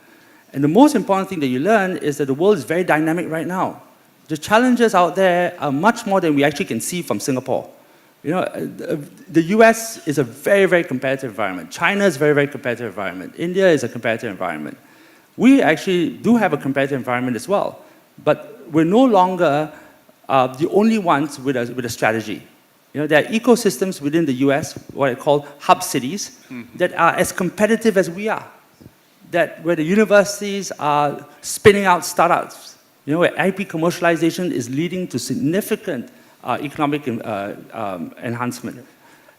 And the most important thing that you learn is that the world is very dynamic right now. The challenges out there are much more than we actually can see from Singapore. The US is a very, very competitive environment. China is a very, very competitive environment. India is a competitive environment. We actually do have a competitive environment as well. But we're no longer the only ones with a strategy. There are ecosystems within the US, what I call hub cities, that are as competitive as we are. Where the universities are spinning out startups. Where IP commercialization is leading to significant economic enhancement.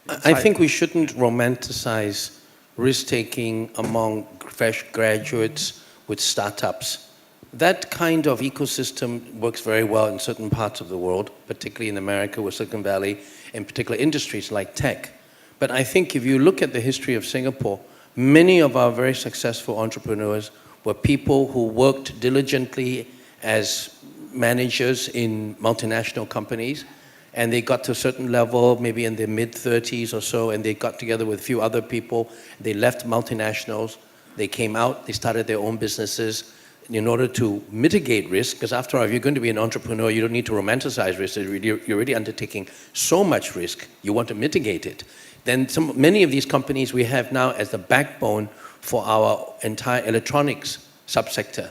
I think we shouldn't romanticize risk-taking among fresh graduates with startups. That kind of ecosystem works very well in certain parts of the world, particularly in America with Silicon Valley, in particular industries like tech. But I think if you look at the history of Singapore, many of our very successful entrepreneurs were people who worked diligently as managers in multinational companies, and they got to a certain level, maybe in their mid-30s or so, and they got together with a few other people. They left multinationals, they came out, they started their own businesses, in order to mitigate risk, because after all, if you're going to be an entrepreneur, you don't need to romanticize risk. You're already undertaking so much risk, you want to mitigate it. Then many of these companies we have now as the backbone for our entire electronics subsector.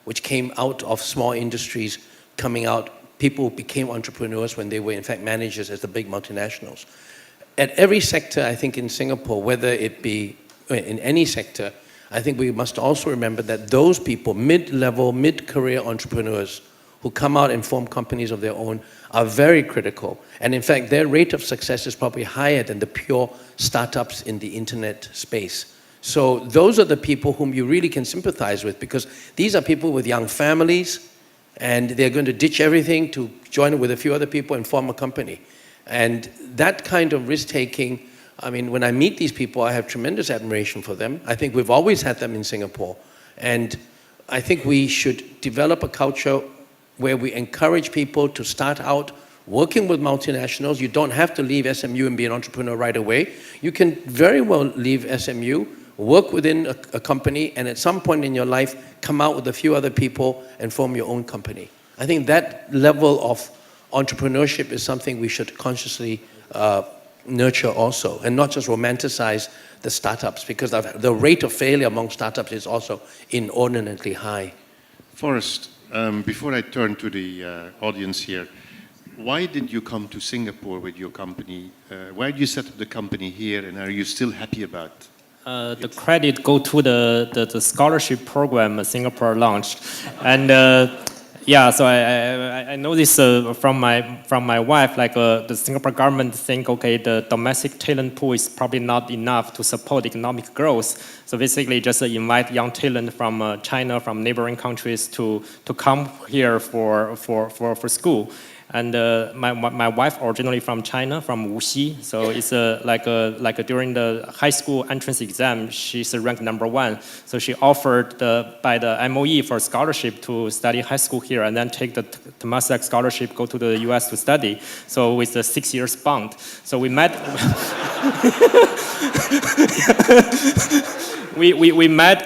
which came out of small industries coming out. People became entrepreneurs when they were in fact managers at the big multinationals. At every sector, I think in Singapore, whether it be in any sector, I think we must also remember that those people, mid-level, mid-career entrepreneurs who come out and form companies of their own are very critical. And in fact, their rate of success is probably higher than the pure startups in the internet space. So those are the people whom you really can sympathize with, because these are people with young families, and they're going to ditch everything to join with a few other people and form a company. And that kind of risk-taking, I mean, when I meet these people, I have tremendous admiration for them. I think we've always had them in Singapore. And I think we should develop a culture where we encourage people to start out working with multinationals. You don't have to leave SMU and be an entrepreneur right away. You can very well leave SMU, work within a company, and at some point in your life, come out with a few other people and form your own company. I think that level of entrepreneurship is something we should consciously nurture also, and not just romanticize the startups, because the rate of failure among startups is also inordinately high. Forrest, before I turn to the audience here, why did you come to Singapore with your company? Why did you set up the company here, and are you still happy about it? The credit go to the scholarship program Singapore launched, and yeah, so I know this from my wife. Like the Singapore government think, okay, the domestic talent pool is probably not enough to support economic growth. So basically, just invite young talent from China, from neighboring countries to come here for school. And my wife originally from China, from Wuxi, so it's like during the high school entrance exam, she's ranked #1. So she offered by the MOE for scholarship to study high school here, and then take the Temasek scholarship, go to the US to study. So with a 6 years bond. So we met.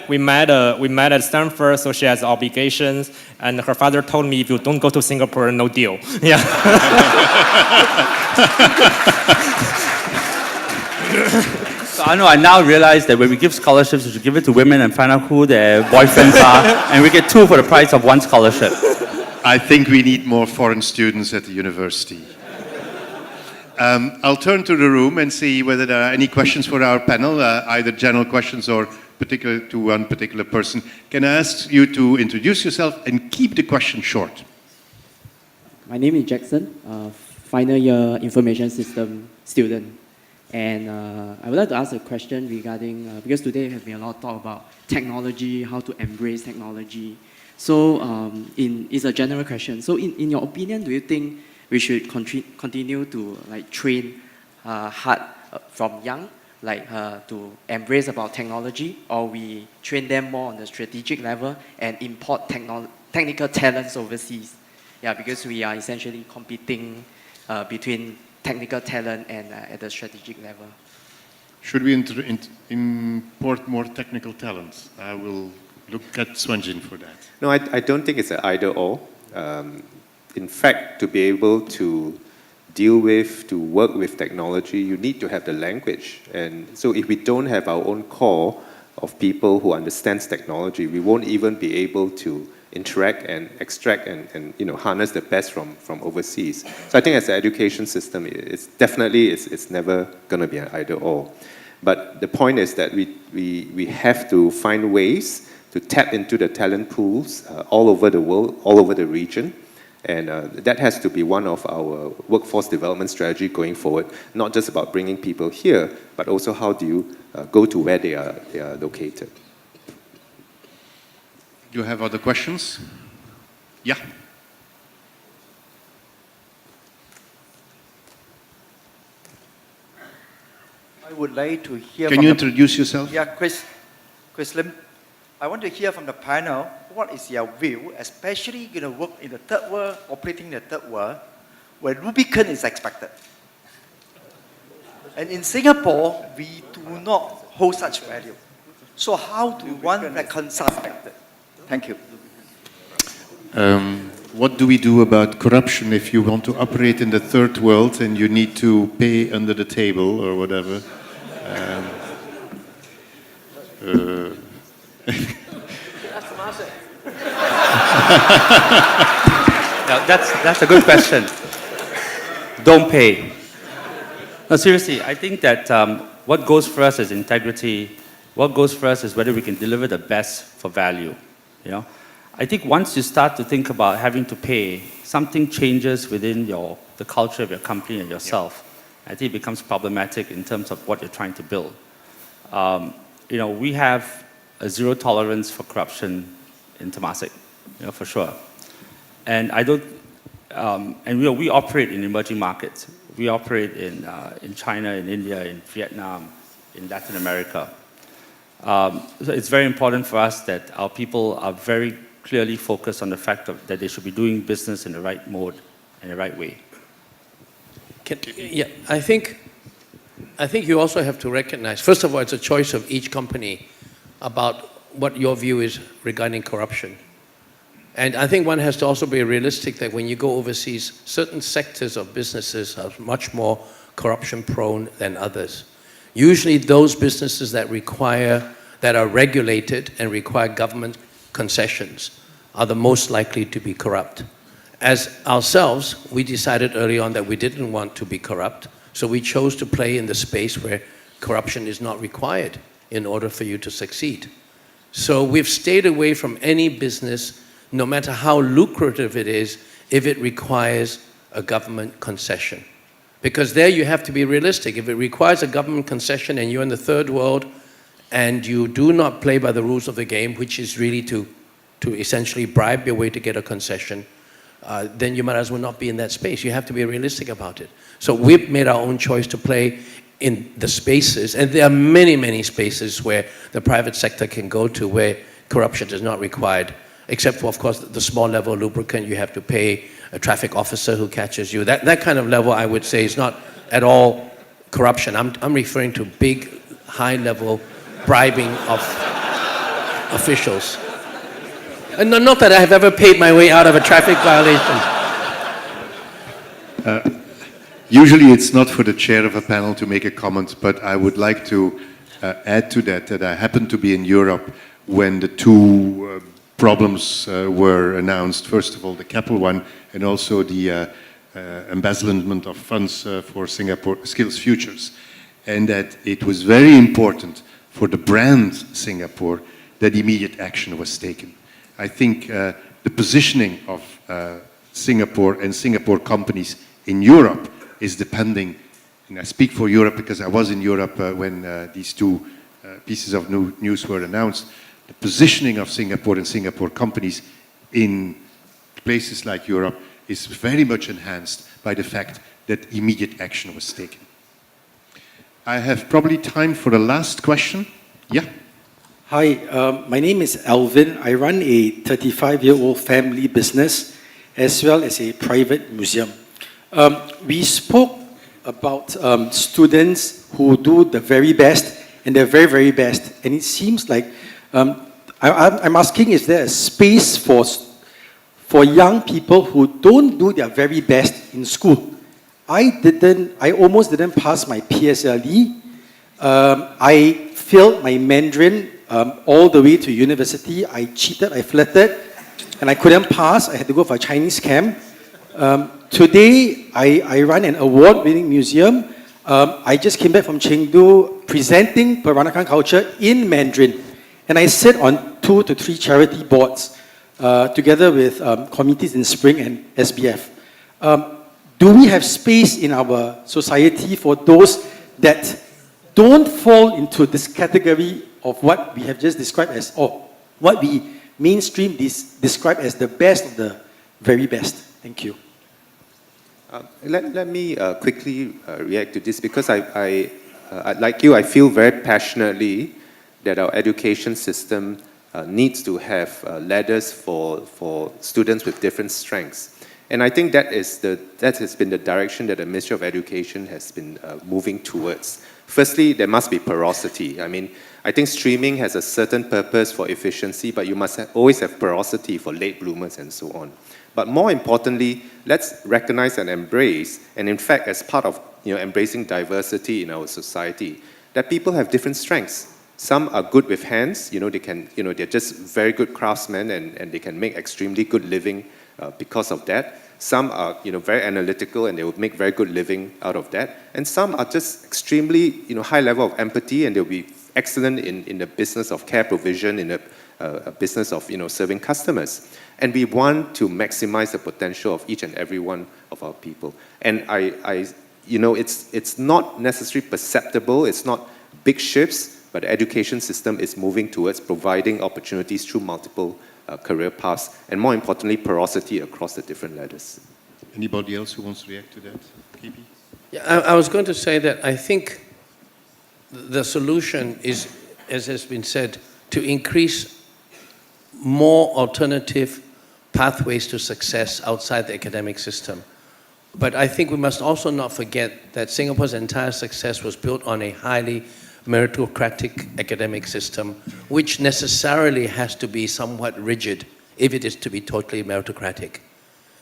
We met at Stanford, so she has obligations, and her father told me, if you don't go to Singapore, no deal. Yeah. So I now realize that when we give scholarships, we should give it to women and find out who their boyfriends are, and we get 2 for the price of 1 scholarship. I think we need more foreign students at the university. I'll turn to the room and see whether there are any questions for our panel, either general questions or particular to one particular person. Can I ask you to introduce yourself and keep the question short? My name is Jackson, final year information system student. And I would like to ask a question regarding, because today there has been a lot of talk about technology, how to embrace technology. So it's a general question. So in your opinion, do you think we should continue to train hard from young, to embrace about technology, or we train them more on the strategic level and import technical talents overseas? Yeah, because we are essentially competing between technical talent and at the strategic level. Should we import more technical talents? I will look at Won-Jin for that. No, I don't think it's an either-or. In fact, to be able to deal with, to work with technology, you need to have the language. And so if we don't have our own core of people who understands technology, we won't even be able to interact and extract and harness the best from overseas. So I think as an education system, it's never going to be an either-or. But the point is that we have to find ways to tap into the talent pools all over the world, all over the region. And that has to be one of our workforce development strategy going forward, not just about bringing people here, but also how do you go to where they are located. Do you have other questions? Yeah. I would like to hear Can you introduce yourself? Yeah, Chris Lim. I want to hear from the panel, what is your view, especially work in the third world, operating in the third world, where Rubicon is expected. And in Singapore, we do not hold such value. So how do one reconcile that? Thank you. What do we do about corruption if you want to operate in the third world and you need to pay under the table or whatever? Now, that's a good question. Don't pay. No, seriously, I think that what goes first is integrity. What goes first is whether we can deliver the best for value. You know, I think once you start to think about having to pay, something changes within the culture of your company and yourself. I think it becomes problematic in terms of what you're trying to build. You know, we have a zero tolerance for corruption in Temasek, you know, for sure. And I don't, and we operate in emerging markets. We operate in China, in India, in Vietnam, in Latin America. So it's very important for us that our people are very clearly focused on the fact that they should be doing business in the right mode, in the right way. Yeah, I think you also have to recognize, first of all, it's a choice of each company about what your view is regarding corruption. And I think one has to also be realistic that when you go overseas, certain sectors of businesses are much more corruption prone than others. Usually those businesses that are regulated and require government concessions are the most likely to be corrupt. As ourselves, we decided early on that we didn't want to be corrupt, so we chose to play in the space where corruption is not required in order for you to succeed. So we've stayed away from any business, no matter how lucrative it is, if it requires a government concession. Because there you have to be realistic. If it requires a government concession and you're in the third world and you do not play by the rules of the game, which is really to essentially bribe your way to get a concession, then you might as well not be in that space. You have to be realistic about it. So we've made our own choice to play in the spaces, and there are many, many spaces where the private sector can go to where corruption is not required, except for, of course, the small level lubricant. You have to pay a traffic officer who catches you. That kind of level, I would say, is not at all corruption. I'm referring to big, high level bribing of officials. And not that I have ever paid my way out of a traffic violation. Usually it's not for the chair of a panel to make a comment, but I would like to add to that I happened to be in Europe when the two problems were announced. First of all, the Keppel one, and also the embezzlement of funds for Singapore Skills Futures. And that it was very important for the brand Singapore that immediate action was taken. I think the positioning of Singapore and Singapore companies in Europe is depending, and I speak for Europe because I was in Europe when these two pieces of news were announced. The positioning of Singapore and Singapore companies in places like Europe is very much enhanced by the fact that immediate action was taken. I have probably time for the last question. Yeah. Hi, my name is Alvin. I run a 35-year-old family business as well as a private museum. We spoke about students who do the very best and the very, very best. And it seems like, I'm asking, is there a space for young people who don't do their very best in school? I almost didn't pass my PSLE. I failed my Mandarin all the way to university. I cheated, I flirted, and I couldn't pass. I had to go for a Chinese camp. Today, I run an award-winning museum. I just came back from Chengdu presenting Peranakan culture in Mandarin. And I sit on 2 to 3 charity boards together with committees in Spring and SBF. Do we have space in our society for those that don't fall into this category of what we have just described as, or what we mainstream describe as the best of the very best? Thank you. Let me quickly react to this because like you, I feel very passionately that our education system needs to have ladders for students with different strengths. And I think that has been the direction that the Ministry of Education has been moving towards. Firstly, there must be porosity. I mean, I think streaming has a certain purpose for efficiency, but you must always have porosity for late bloomers and so on. But more importantly, let's recognize and embrace, and in fact, as part of embracing diversity in our society, that people have different strengths. Some are good with hands, they're just very good craftsmen and they can make extremely good living because of that. Some are, very analytical and they will make very good living out of that. And some are just extremely, high level of empathy and they'll be excellent in the business of care provision, in the business of, serving customers. And we want to maximize the potential of each and every one of our people. And it's not necessarily perceptible, it's not big shifts, but the education system is moving towards providing opportunities through multiple career paths, and more importantly, porosity across the different ladders. Anybody else who wants to react to that? KP? Yeah, I was going to say that I think the solution is, as has been said, to increase more alternative pathways to success outside the academic system. But I think we must also not forget that Singapore's entire success was built on a highly meritocratic academic system, which necessarily has to be somewhat rigid if it is to be totally meritocratic.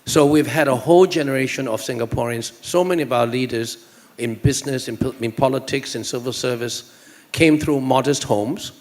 So we've had a whole generation of Singaporeans, so many of our leaders in business, in politics, in civil service, came through modest homes,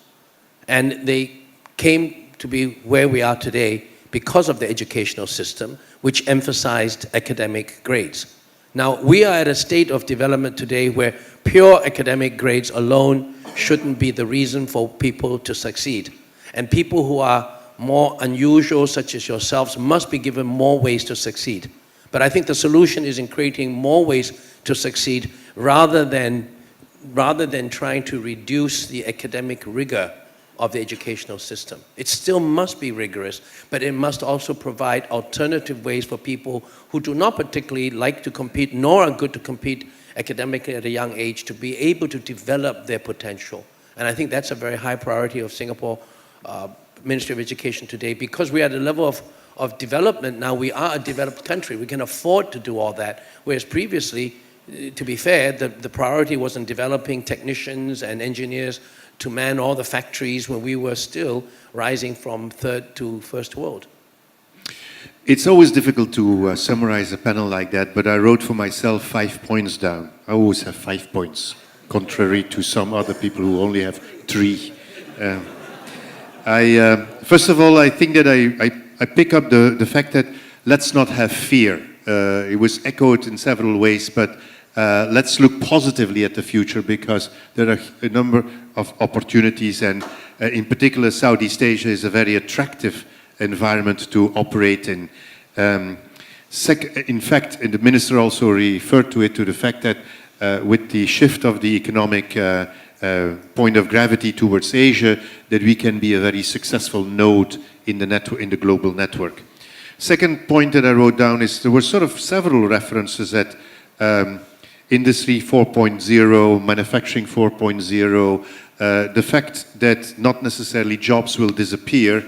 and they came to be where we are today because of the educational system, which emphasized academic grades. Now, we are at a state of development today where pure academic grades alone shouldn't be the reason for people to succeed. And people who are more unusual, such as yourselves, must be given more ways to succeed. But I think the solution is in creating more ways to succeed rather than trying to reduce the academic rigor of the educational system. It still must be rigorous, but it must also provide alternative ways for people who do not particularly like to compete, nor are good to compete academically at a young age, to be able to develop their potential. And I think that's a very high priority of Singapore Ministry of Education today, because we are at a level of development now. We are a developed country. We can afford to do all that, whereas previously, to be fair, the priority was in developing technicians and engineers to man all the factories when we were still rising from third to first world. It's always difficult to summarize a panel like that, but I wrote for myself 5 points down. I always have 5 points, contrary to some other people who only have 3. First of all, I think that I pick up the fact that let's not have fear. It was echoed in several ways, but let's look positively at the future, because there are a number of opportunities, and in particular, Southeast Asia is a very attractive environment to operate in. In fact, the minister also referred to it, to the fact that with the shift of the economic point of gravity towards Asia, that we can be a very successful node in the global network. Second point that I wrote down is there were sort of several references at Industry 4.0, Manufacturing 4.0, the fact that not necessarily jobs will disappear.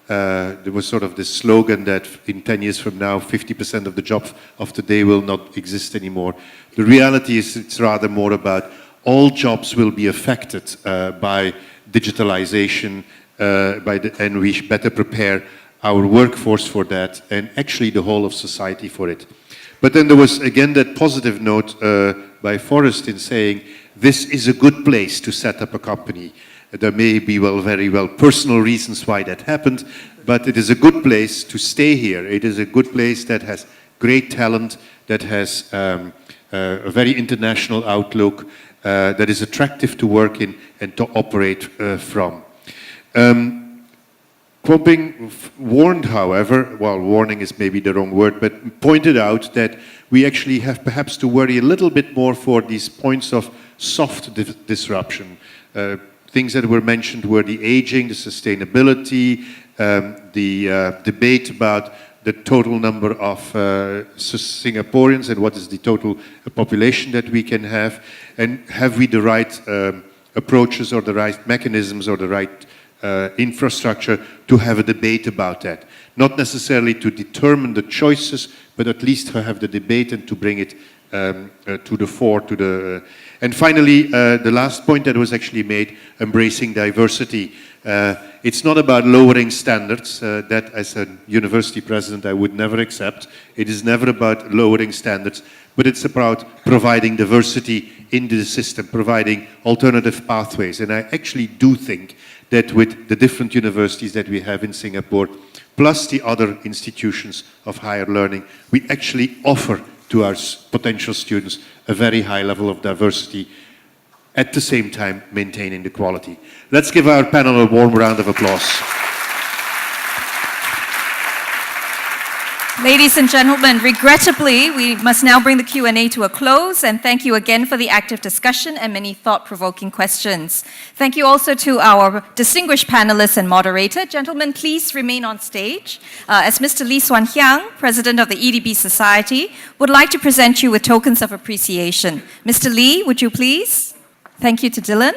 There was sort of this slogan that in 10 years from now, 50% of the jobs of today will not exist anymore. The reality is it's rather more about all jobs will be affected by digitalization, and we better prepare our workforce for that, and actually the whole of society for it. But then there was again that positive note by Forrest in saying, this is a good place to set up a company. There may be very well personal reasons why that happened, but it is a good place to stay here. It is a good place that has great talent, that has a very international outlook, that is attractive to work in and to operate from. Kwon Ping warned, however, well, warning is maybe the wrong word, but pointed out that we actually have perhaps to worry a little bit more for these points of soft disruption. Things that were mentioned were the aging, the sustainability, the debate about the total number of Singaporeans and what is the total population that we can have, and have we the right approaches or the right mechanisms or the right infrastructure to have a debate about that. Not necessarily to determine the choices, but at least to have the debate and to bring it to the fore. And finally, the last point that was actually made, embracing diversity. It's not about lowering standards. That, as a university president, I would never accept. It is never about lowering standards, but it's about providing diversity into the system, providing alternative pathways. And I actually do think that with the different universities that we have in Singapore, plus the other institutions of higher learning, we actually offer to our potential students a very high level of diversity, at the same time maintaining the quality. Let's give our panel a warm round of applause. Ladies and gentlemen, regrettably, we must now bring the Q&A to a close, and thank you again for the active discussion and many thought-provoking questions. Thank you also to our distinguished panelists and moderator. Gentlemen, please remain on stage. As Mr. Lee Swan Hyang, President of the EDB Society, would like to present you with tokens of appreciation. Mr. Lee, would you please? Thank you to Dhillon.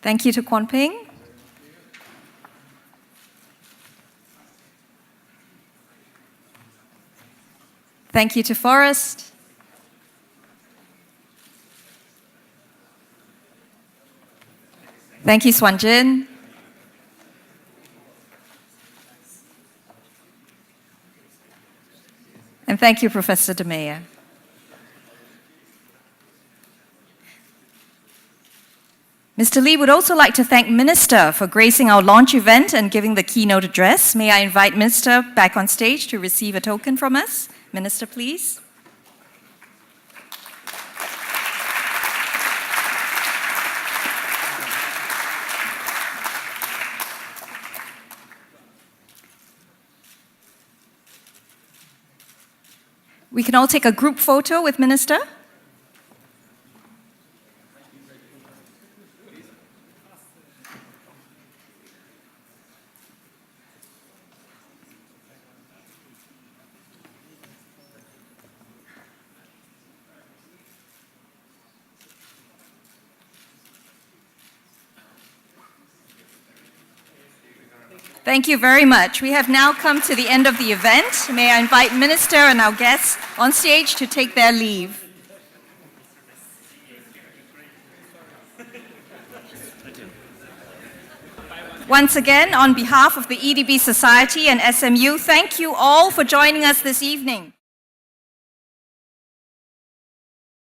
Thank you to Kwon. Thank you to Forrest. Thank you, Won-Jin. And thank you, Professor Meyer. Mr. Lee would also like to thank Minister for gracing our launch event and giving the keynote address. May I invite Minister back on stage to receive a token from us? Minister, please. We can all take a group photo with Minister. Thank you very much. We have now come to the end of the event. May I invite Minister and our guests on stage to take their leave. Once again, on behalf of the EDB Society and SMU, thank you all for joining us this evening.